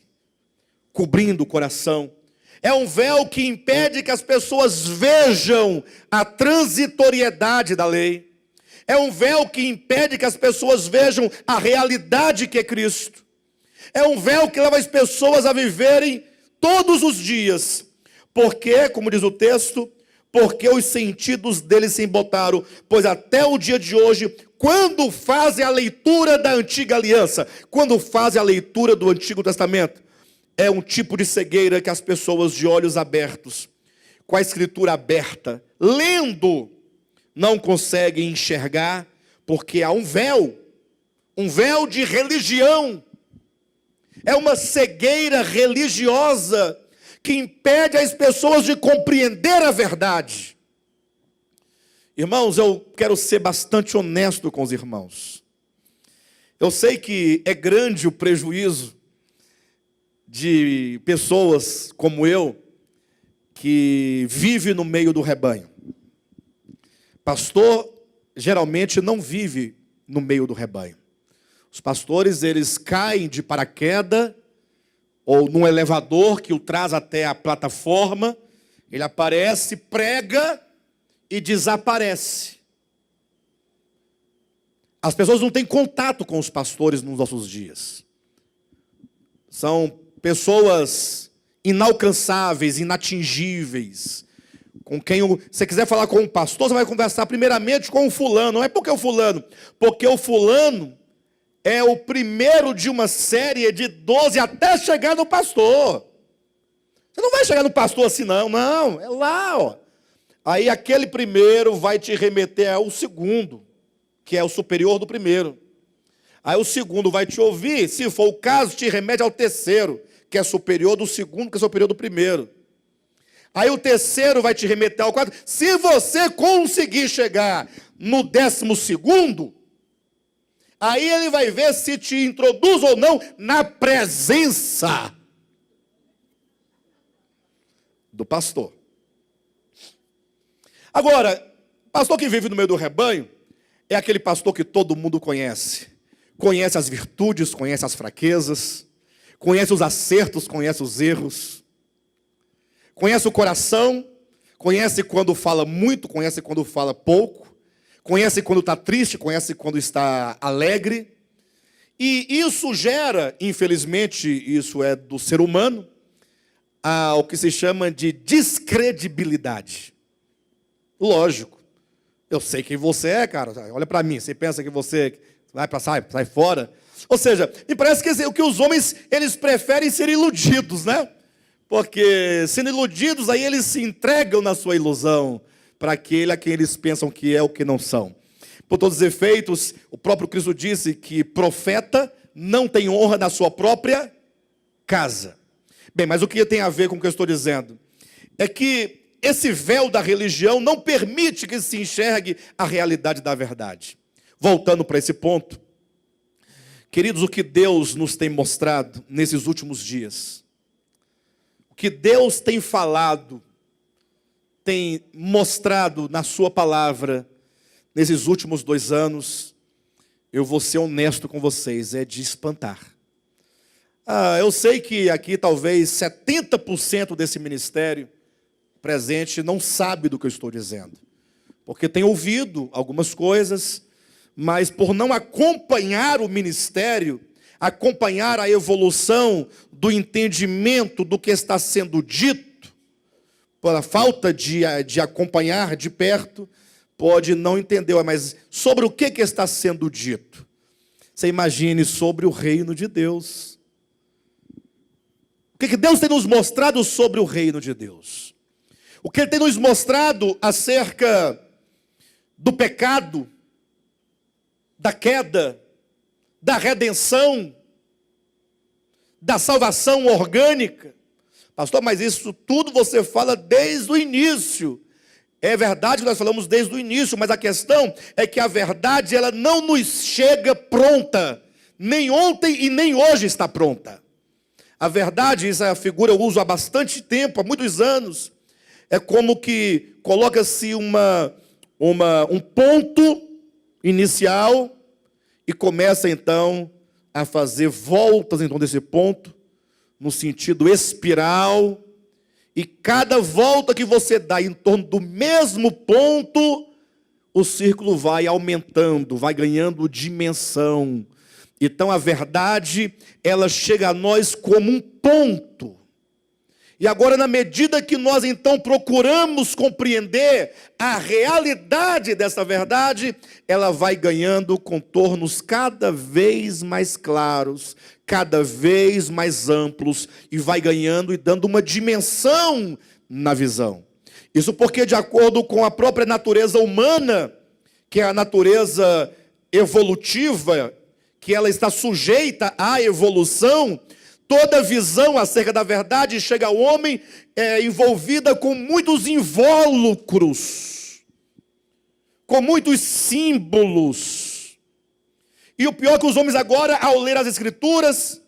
cobrindo o coração. É um véu que impede que as pessoas vejam a transitoriedade da lei. É um véu que impede que as pessoas vejam a realidade que é Cristo. É um véu que leva as pessoas a viverem todos os dias. Porque, como diz o texto, porque os sentidos deles se embotaram, pois até o dia de hoje, quando fazem a leitura da antiga aliança, quando fazem a leitura do Antigo Testamento, é um tipo de cegueira que as pessoas de olhos abertos, com a escritura aberta, lendo, não conseguem enxergar, porque há um véu de religião, é uma cegueira religiosa, que impede as pessoas de compreender a verdade. Irmãos, eu quero ser bastante honesto com os irmãos. Eu sei que é grande o prejuízo de pessoas como eu, que vive no meio do rebanho. Pastor geralmente não vive no meio do rebanho. Os pastores, eles caem de paraquedas, ou num elevador que o traz até a plataforma, ele aparece, prega e desaparece. As pessoas não têm contato com os pastores nos nossos dias. São pessoas inalcançáveis, inatingíveis, com quem você quiser falar com um pastor, você vai conversar primeiramente com o fulano. Não é porque o fulano, porque o fulano é o primeiro de uma série de 12 até chegar no pastor. Você não vai chegar no pastor assim não, é lá, ó. Aí aquele primeiro vai te remeter ao segundo, que é o superior do primeiro. Aí o segundo vai te ouvir, se for o caso, te remete ao terceiro, que é superior do segundo, que é superior do primeiro. Aí o terceiro vai te remeter ao quarto. Se você conseguir chegar no 12º, aí ele vai ver se te introduz ou não na presença do pastor. Agora, pastor que vive no meio do rebanho é aquele pastor que todo mundo conhece. Conhece as virtudes, conhece as fraquezas, conhece os acertos, conhece os erros. Conhece o coração, conhece quando fala muito, conhece quando fala pouco. Conhece quando está triste, conhece quando está alegre. E isso gera, infelizmente, isso é do ser humano, o que se chama de descredibilidade. Lógico. Eu sei quem você é, cara. Olha para mim, você pensa que você vai para sai fora. Ou seja, me parece que os homens, eles preferem ser iludidos, né? Porque sendo iludidos, aí eles se entregam na sua ilusão para aquele a quem eles pensam que é o que não são. Por todos os efeitos, o próprio Cristo disse que profeta não tem honra na sua própria casa. Bem, mas o que tem a ver com o que eu estou dizendo? É que esse véu da religião não permite que se enxergue a realidade da verdade. Voltando para esse ponto, queridos, o que Deus nos tem mostrado nesses últimos dias, o que Deus tem falado, tem mostrado na sua palavra, nesses últimos 2 anos, eu vou ser honesto com vocês, é de espantar. Eu sei que aqui talvez 70% desse ministério presente não sabe do que eu estou dizendo, porque tem ouvido algumas coisas, mas por não acompanhar o ministério, acompanhar a evolução do entendimento do que está sendo dito, por a falta de acompanhar de perto, pode não entender, mas sobre o que está sendo dito? Você imagine sobre o reino de Deus. O que Deus tem nos mostrado sobre o reino de Deus? O que Ele tem nos mostrado acerca do pecado, da queda, da redenção, da salvação orgânica? Pastor, mas isso tudo você fala desde o início. É verdade que nós falamos desde o início, mas a questão é que a verdade ela não nos chega pronta. Nem ontem e nem hoje está pronta. A verdade, essa figura eu uso há bastante tempo, há muitos anos. É como que coloca-se um ponto inicial e começa então a fazer voltas em torno desse ponto, no sentido espiral, e cada volta que você dá em torno do mesmo ponto, o círculo vai aumentando, vai ganhando dimensão. Então a verdade, ela chega a nós como um ponto. E agora, na medida que nós então procuramos compreender a realidade dessa verdade, ela vai ganhando contornos cada vez mais claros, cada vez mais amplos, e vai ganhando e dando uma dimensão na visão. Isso porque, de acordo com a própria natureza humana, que é a natureza evolutiva, que ela está sujeita à evolução, toda visão acerca da verdade chega ao homem envolvida com muitos invólucros, com muitos símbolos. E o pior é que os homens agora, ao ler as Escrituras,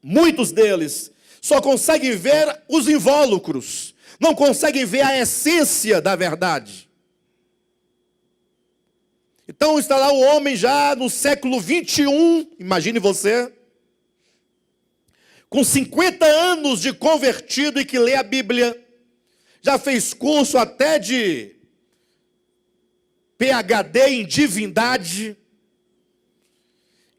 muitos deles só conseguem ver os invólucros, não conseguem ver a essência da verdade. Então está lá o homem já no século 21, imagine você, com 50 anos de convertido e que lê a Bíblia, já fez curso até de PhD em divindade,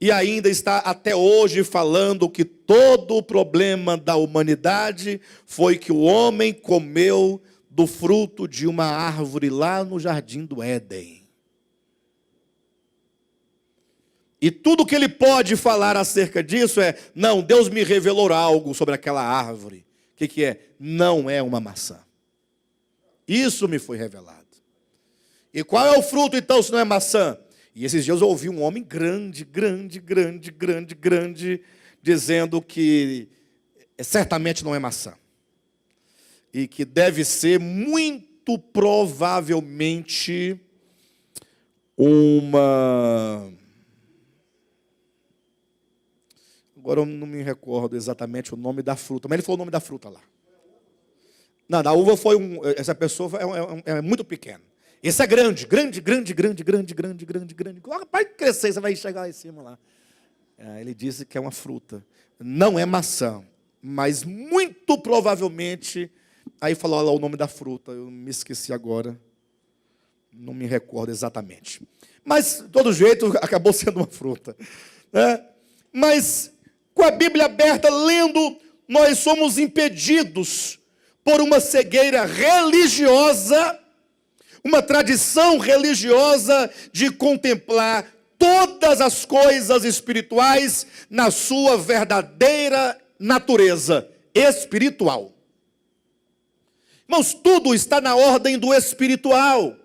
e ainda está até hoje falando que todo o problema da humanidade foi que o homem comeu do fruto de uma árvore lá no jardim do Éden. E tudo que ele pode falar acerca disso é: não, Deus me revelou algo sobre aquela árvore. O que é? Não é uma maçã. Isso me foi revelado. E qual é o fruto então se não é maçã? E esses dias eu ouvi um homem grande, dizendo que certamente não é maçã. E que deve ser muito provavelmente uma... Agora eu não me recordo exatamente o nome da fruta, mas ele falou o nome da fruta lá. Não, da uva foi essa pessoa é muito pequena. Esse é grande. Vai crescer, você vai chegar lá em cima lá. Ele disse que é uma fruta. Não é maçã, mas muito provavelmente, aí falou lá o nome da fruta, eu me esqueci agora. Não me recordo exatamente. Mas, de todo jeito, acabou sendo uma fruta. Né? Mas, com a Bíblia aberta, lendo, nós somos impedidos por uma cegueira religiosa, uma tradição religiosa de contemplar todas as coisas espirituais na sua verdadeira natureza espiritual. Irmãos, tudo está na ordem do espiritual.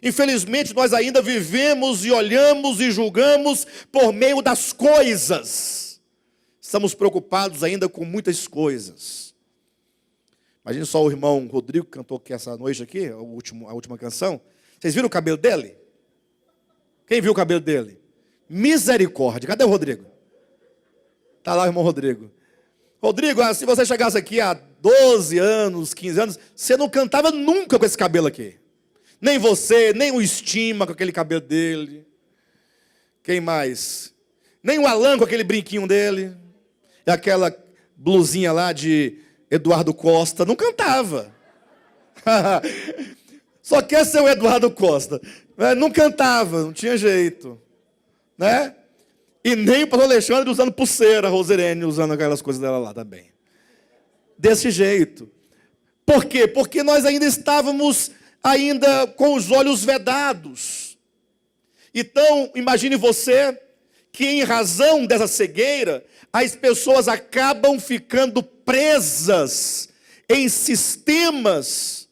Infelizmente, nós ainda vivemos e olhamos e julgamos por meio das coisas. Estamos preocupados ainda com muitas coisas. Imagine só o irmão Rodrigo, que cantou aqui essa noite aqui, a última canção. Vocês viram o cabelo dele? Quem viu o cabelo dele? Misericórdia. Cadê o Rodrigo? Está lá o irmão Rodrigo. Rodrigo, se você chegasse aqui há 12 anos, 15 anos, você não cantava nunca com esse cabelo aqui. Nem você, nem o Estima com aquele cabelo dele. Quem mais? Nem o Alan com aquele brinquinho dele. E aquela blusinha lá de Eduardo Costa. Não cantava. Só quer ser o Eduardo Costa. Não cantava, não tinha jeito. Né? E nem o pastor Alexandre usando pulseira, a Roserene usando aquelas coisas dela lá também. Desse jeito. Por quê? Porque nós ainda estávamos com os olhos vedados. Então, imagine você que em razão dessa cegueira, as pessoas acabam ficando presas em sistemas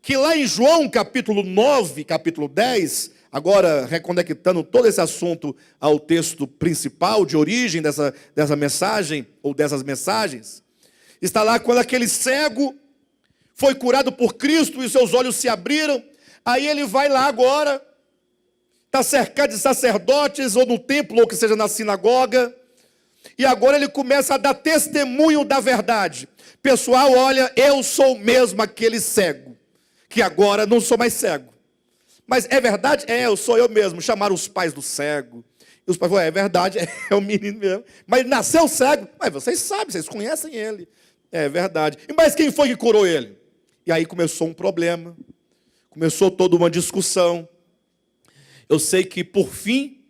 que lá em João capítulo 9, capítulo 10, agora reconectando todo esse assunto ao texto principal de origem dessa mensagem, ou dessas mensagens, está lá quando aquele cego foi curado por Cristo e seus olhos se abriram. Aí ele vai lá agora, está cercado de sacerdotes, ou no templo, ou que seja na sinagoga, e agora ele começa a dar testemunho da verdade. Pessoal, olha, eu sou mesmo aquele cego, que agora não sou mais cego. Mas é verdade? Eu sou eu mesmo. Chamaram os pais do cego. E os pais falaram, é verdade, é o menino mesmo. Mas ele nasceu cego. Mas vocês sabem, vocês conhecem ele. É verdade. Mas quem foi que curou ele? E aí começou um problema. Começou toda uma discussão. Eu sei que por fim,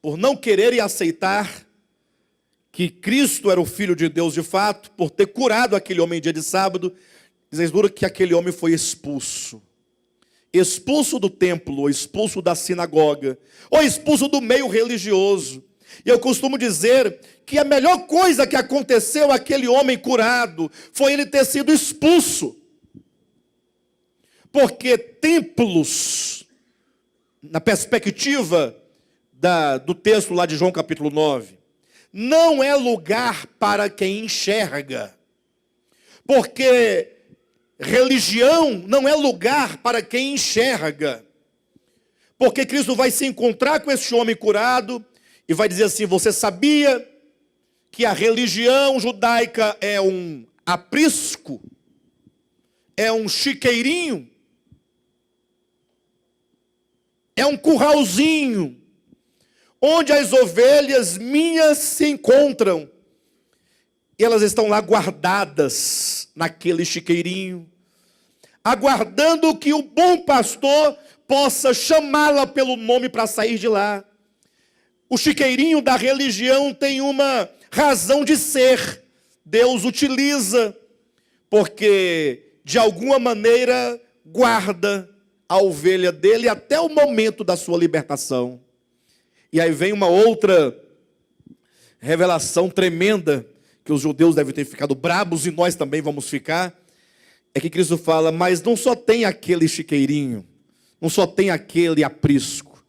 por não querer e aceitar que Cristo era o Filho de Deus de fato, por ter curado aquele homem dia de sábado, diz a Escritura que aquele homem foi expulso. Expulso do templo, ou expulso da sinagoga, ou expulso do meio religioso. E eu costumo dizer que a melhor coisa que aconteceu àquele homem curado foi ele ter sido expulso. Porque templos, na perspectiva do texto lá de João capítulo 9, não é lugar para quem enxerga. Porque religião não é lugar para quem enxerga. Porque Cristo vai se encontrar com esse homem curado e vai dizer assim, você sabia que a religião judaica é um aprisco? É um chiqueirinho? É um curralzinho, onde as ovelhas minhas se encontram. E elas estão lá guardadas naquele chiqueirinho, aguardando que o bom pastor possa chamá-la pelo nome para sair de lá. O chiqueirinho da religião tem uma razão de ser. Deus utiliza, porque de alguma maneira guarda a ovelha dele até o momento da sua libertação. E aí vem uma outra revelação tremenda, que os judeus devem ter ficado brabos e nós também vamos ficar, é que Cristo fala, mas não só tem aquele chiqueirinho, não só tem aquele aprisco,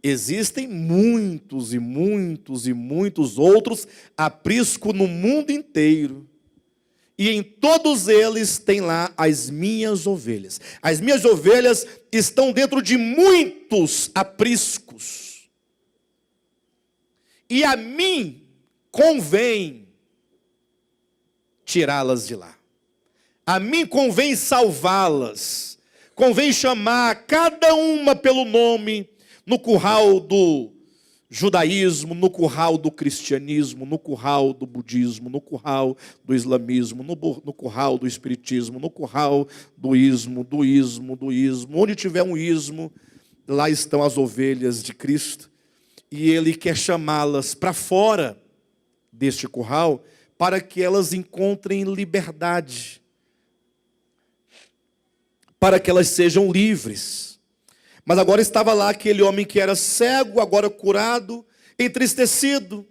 existem muitos e muitos e muitos outros aprisco no mundo inteiro. E em todos eles tem lá as minhas ovelhas. As minhas ovelhas estão dentro de muitos apriscos. E a mim convém tirá-las de lá. A mim convém salvá-las. Convém chamar cada uma pelo nome no curral do judaísmo, no curral do cristianismo, no curral do budismo, no curral do islamismo, no curral do espiritismo, no curral do ismo. Onde tiver um ismo, lá estão as ovelhas de Cristo. E Ele quer chamá-las para fora deste curral, para que elas encontrem liberdade, para que elas sejam livres. Mas agora estava lá aquele homem que era cego, agora curado, entristecido,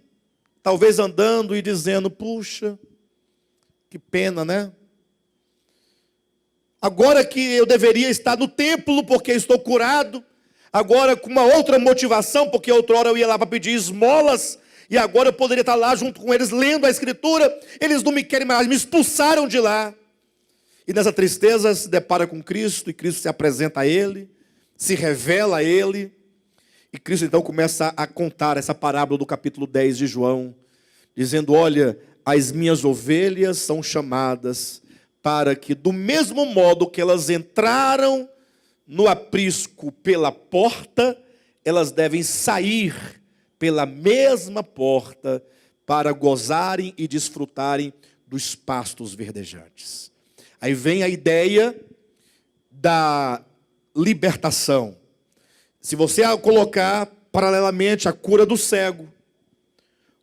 talvez andando e dizendo: puxa, que pena, né? Agora que eu deveria estar no templo porque estou curado, agora com uma outra motivação, porque outrora eu ia lá para pedir esmolas, e agora eu poderia estar lá junto com eles lendo a Escritura, eles não me querem mais, me expulsaram de lá. E nessa tristeza se depara com Cristo, e Cristo se apresenta a ele, se revela a ele, e Cristo então começa a contar essa parábola do capítulo 10 de João, dizendo: olha, as minhas ovelhas são chamadas para que, do mesmo modo que elas entraram no aprisco pela porta, elas devem sair pela mesma porta para gozarem e desfrutarem dos pastos verdejantes. Aí vem a ideia da libertação. Se você colocar paralelamente a cura do cego,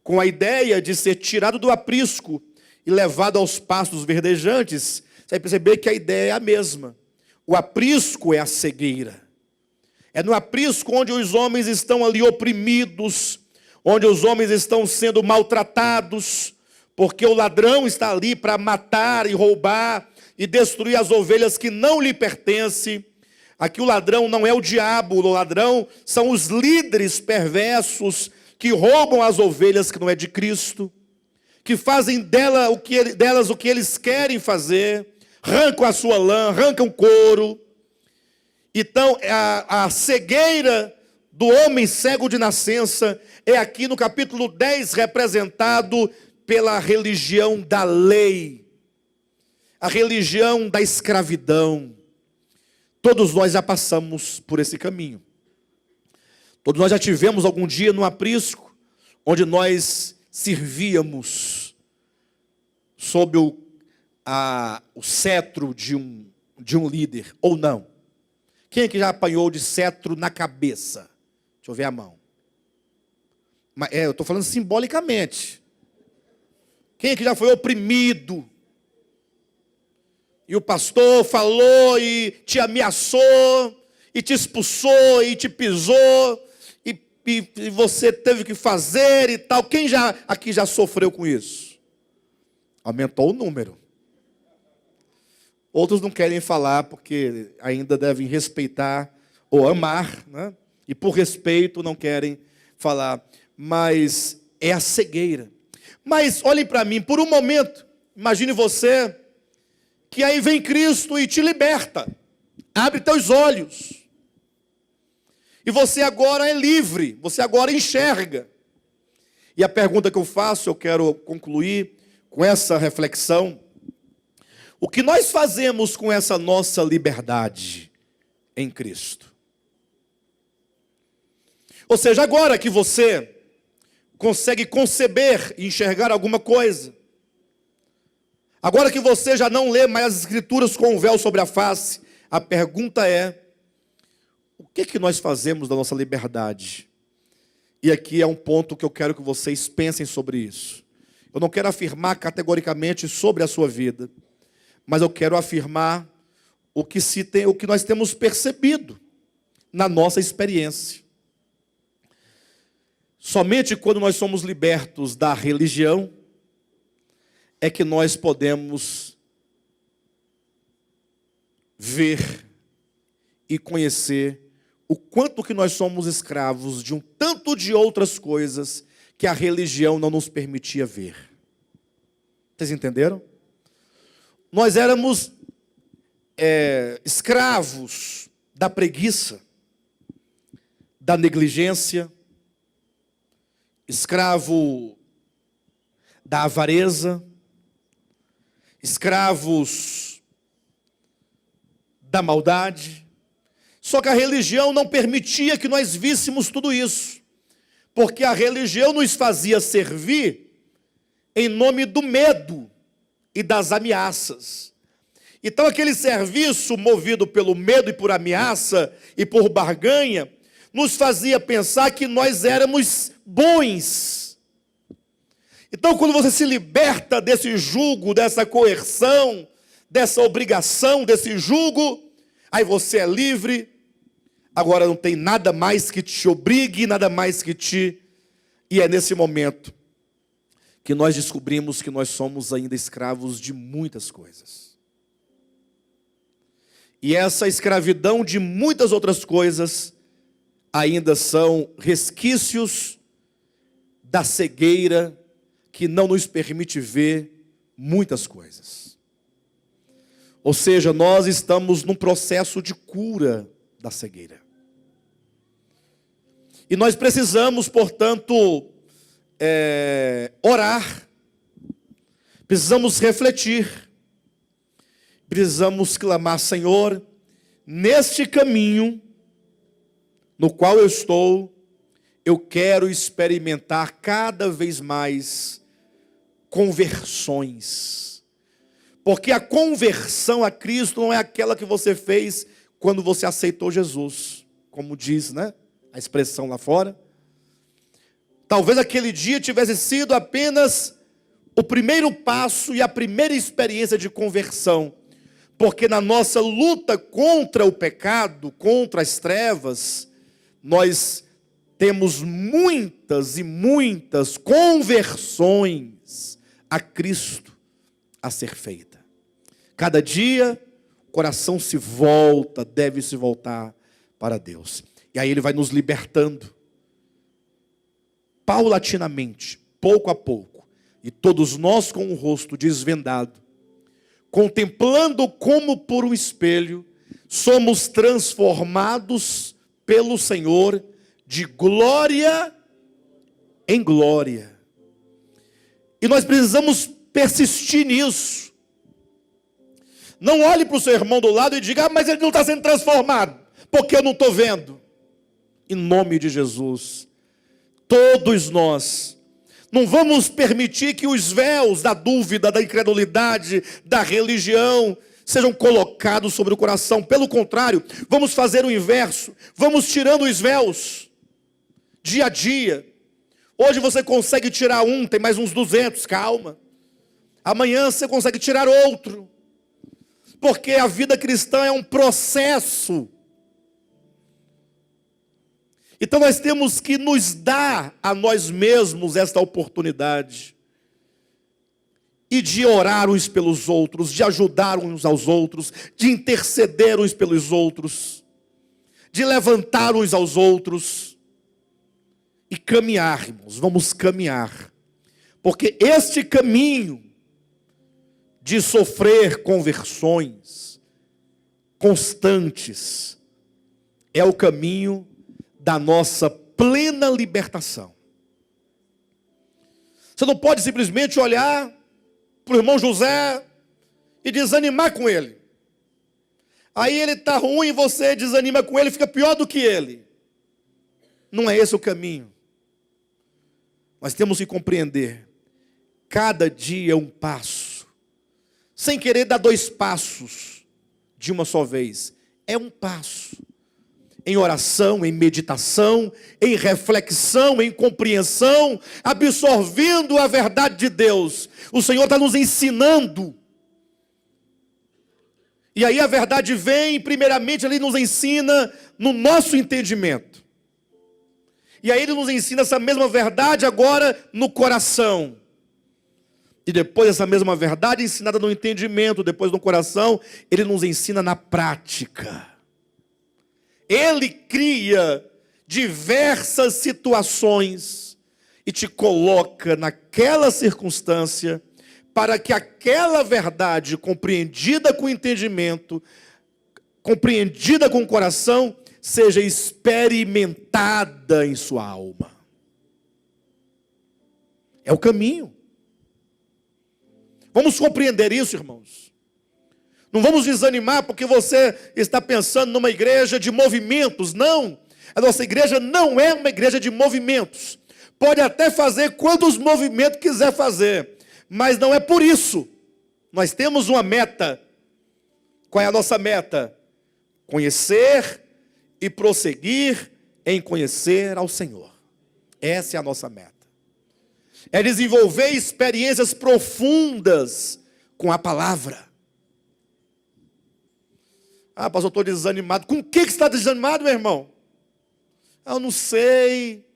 com a ideia de ser tirado do aprisco e levado aos pastos verdejantes, você vai perceber que a ideia é a mesma. O aprisco é a cegueira. É no aprisco onde os homens estão ali oprimidos, onde os homens estão sendo maltratados, porque o ladrão está ali para matar e roubar e destruir as ovelhas que não lhe pertencem. Aqui o ladrão não é o diabo, o ladrão são os líderes perversos que roubam as ovelhas que não é de Cristo, que fazem delas o que eles querem fazer, arrancam a sua lã, arrancam o couro. Então, a cegueira do homem cego de nascença é aqui no capítulo 10 representado pela religião da lei, a religião da escravidão. Todos nós já passamos por esse caminho. Todos nós já tivemos algum dia no aprisco, onde nós servíamos sob o cetro de um líder, ou não? Quem é que já apanhou de cetro na cabeça? Deixa eu ver a mão. Eu estou falando simbolicamente. Quem é que já foi oprimido? E o pastor falou e te ameaçou, e te expulsou, e te pisou, e você teve que fazer e tal. Quem aqui já sofreu com isso? Aumentou o número. Outros não querem falar porque ainda devem respeitar ou amar, né? E por respeito não querem falar. Mas é a cegueira. Mas olhem para mim, por um momento, imagine você que aí vem Cristo e te liberta. Abre teus olhos. E você agora é livre, você agora enxerga. E a pergunta que eu faço, eu quero concluir com essa reflexão: o que nós fazemos com essa nossa liberdade em Cristo? Ou seja, agora que você consegue conceber e enxergar alguma coisa, agora que você já não lê mais as Escrituras com o véu sobre a face, a pergunta é: o que nós fazemos da nossa liberdade? E aqui é um ponto que eu quero que vocês pensem sobre isso. Eu não quero afirmar categoricamente sobre a sua vida, mas eu quero afirmar o que nós temos percebido na nossa experiência. Somente quando nós somos libertos da religião é que nós podemos ver e conhecer o quanto que nós somos escravos de um tanto de outras coisas que a religião não nos permitia ver. Vocês entenderam? Nós éramos escravos da preguiça, da negligência, escravo da avareza, escravos da maldade. Só que a religião não permitia que nós víssemos tudo isso, porque a religião nos fazia servir em nome do medo e das ameaças. Então aquele serviço movido pelo medo e por ameaça e por barganha nos fazia pensar que nós éramos bons. Então quando você se liberta desse jugo, dessa coerção, dessa obrigação, desse jugo, aí você é livre, Agora não tem nada mais que te obrigue, nada mais que te... E é nesse momento que nós descobrimos que nós somos ainda escravos de muitas coisas. E essa escravidão de muitas outras coisas ainda são resquícios da cegueira que não nos permite ver muitas coisas. Ou seja, nós estamos num processo de cura da cegueira. E nós precisamos, portanto, orar, precisamos refletir, precisamos clamar: Senhor, neste caminho no qual eu estou, eu quero experimentar cada vez mais conversões. Porque a conversão a Cristo não é aquela que você fez quando você aceitou Jesus, como diz, né, a expressão lá fora. Talvez aquele dia tivesse sido apenas o primeiro passo e a primeira experiência de conversão. Porque na nossa luta contra o pecado, contra as trevas, nós temos muitas e muitas conversões a Cristo a ser feita. Cada dia o coração se volta, deve se voltar para Deus. E aí Ele vai nos libertando, paulatinamente, pouco a pouco. E todos nós com o rosto desvendado, contemplando como por um espelho, somos transformados pelo Senhor de glória em glória. E nós precisamos persistir nisso. Não olhe para o seu irmão do lado e diga: mas ele não está sendo transformado, porque eu não estou vendo. Em nome de Jesus, todos nós não vamos permitir que os véus da dúvida, da incredulidade, da religião sejam colocados sobre o coração. Pelo contrário, vamos fazer o inverso. Vamos tirando os véus dia a dia. Hoje você consegue tirar um, tem mais uns 200, calma. Amanhã você consegue tirar outro. Porque a vida cristã é um processo. Então nós temos que nos dar a nós mesmos esta oportunidade. E de orar uns pelos outros, de ajudar uns aos outros, de interceder uns pelos outros, de levantar uns aos outros. E caminhar, irmãos, vamos caminhar. Porque este caminho de sofrer conversões constantes é o caminho da nossa plena libertação. Você não pode simplesmente olhar para o irmão José e desanimar com ele. Aí ele está ruim e você desanima com ele, fica pior do que ele. Não é esse o caminho. Nós temos que compreender, cada dia é um passo, sem querer dar 2 passos de uma só vez. É um passo, em oração, em meditação, em reflexão, em compreensão, absorvendo a verdade de Deus. O Senhor está nos ensinando. E aí a verdade vem, primeiramente Ele nos ensina no nosso entendimento. E aí Ele nos ensina essa mesma verdade agora no coração. E depois essa mesma verdade ensinada no entendimento, depois no coração, Ele nos ensina na prática. Ele cria diversas situações e te coloca naquela circunstância para que aquela verdade compreendida com entendimento, compreendida com o coração, seja experimentada em sua alma. É o caminho. Vamos compreender isso, irmãos. Não vamos desanimar porque você está pensando numa igreja de movimentos. Não, a nossa igreja não é uma igreja de movimentos. Pode até fazer quantos movimentos quiser fazer, mas não é por isso. Nós temos uma meta. Qual é a nossa meta? Conhecer e prosseguir em conhecer ao Senhor. Essa é a nossa meta. É desenvolver experiências profundas com a palavra. Ah, pastor, eu estou desanimado. Com o que você está desanimado, meu irmão? Eu não sei.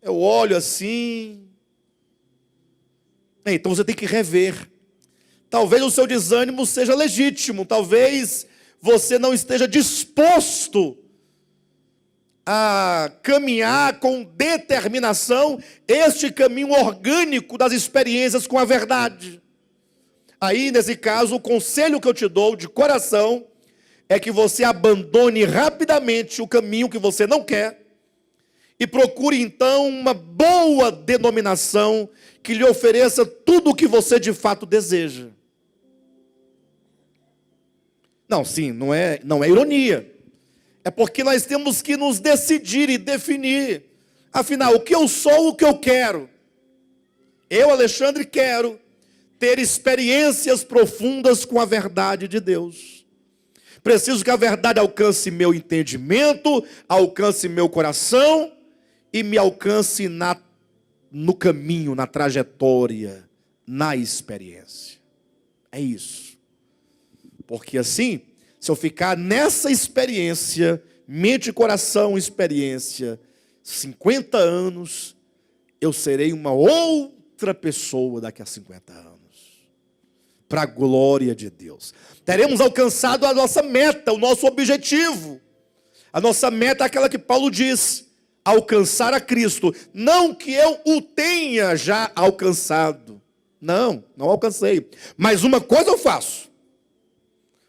Eu olho assim. Então você tem que rever. Talvez o seu desânimo seja legítimo. Talvez você não esteja disposto a caminhar com determinação este caminho orgânico das experiências com a verdade. Aí, nesse caso, o conselho que eu te dou de coração é que você abandone rapidamente o caminho que você não quer e procure então uma boa denominação que lhe ofereça tudo o que você de fato deseja. Não, sim, não é ironia. É porque nós temos que nos decidir e definir. Afinal, o que eu sou, o que eu quero. Eu, Alexandre, quero ter experiências profundas com a verdade de Deus. Preciso que a verdade alcance meu entendimento, alcance meu coração e me alcance no caminho, na trajetória, na experiência. É isso. Porque assim, se eu ficar nessa experiência, mente, coração, experiência, 50 anos, eu serei uma outra pessoa daqui a 50 anos. Para a glória de Deus. Teremos alcançado a nossa meta, o nosso objetivo. A nossa meta é aquela que Paulo diz, alcançar a Cristo. Não que eu o tenha já alcançado. Não alcancei. Mas uma coisa eu faço.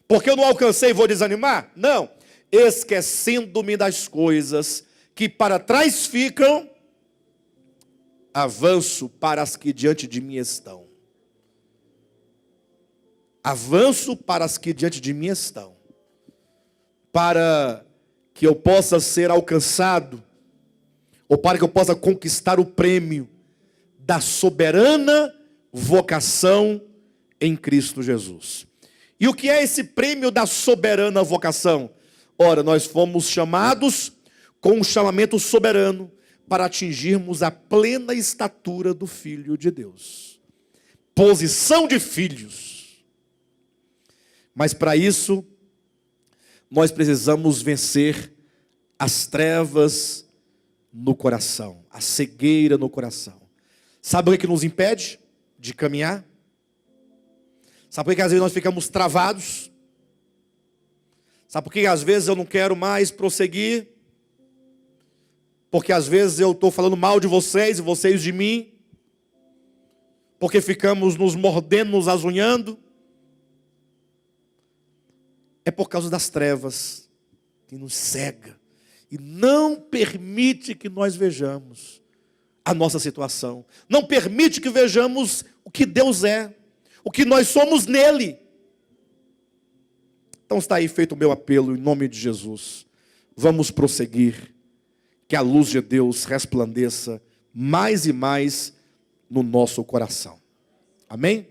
Porque eu não alcancei e vou desanimar? Não. Esquecendo-me das coisas que para trás ficam, avanço para as que diante de mim estão. Avanço para as que diante de mim estão. Para que eu possa ser alcançado, ou para que eu possa conquistar o prêmio da soberana vocação em Cristo Jesus. E o que é esse prêmio da soberana vocação? Ora, nós fomos chamados com um chamamento soberano para atingirmos a plena estatura do Filho de Deus. Posição de filhos. Mas para isso, nós precisamos vencer as trevas no coração, a cegueira no coração. Sabe o que nos impede de caminhar? Sabe por que às vezes nós ficamos travados? Sabe por que às vezes eu não quero mais prosseguir? Porque às vezes eu estou falando mal de vocês e vocês de mim. Porque ficamos nos mordendo, nos azunhando. É por causa das trevas que nos cega e não permite que nós vejamos a nossa situação. Não permite que vejamos o que Deus é, o que nós somos nele. Então está aí feito o meu apelo em nome de Jesus. Vamos prosseguir, que a luz de Deus resplandeça mais e mais no nosso coração. Amém?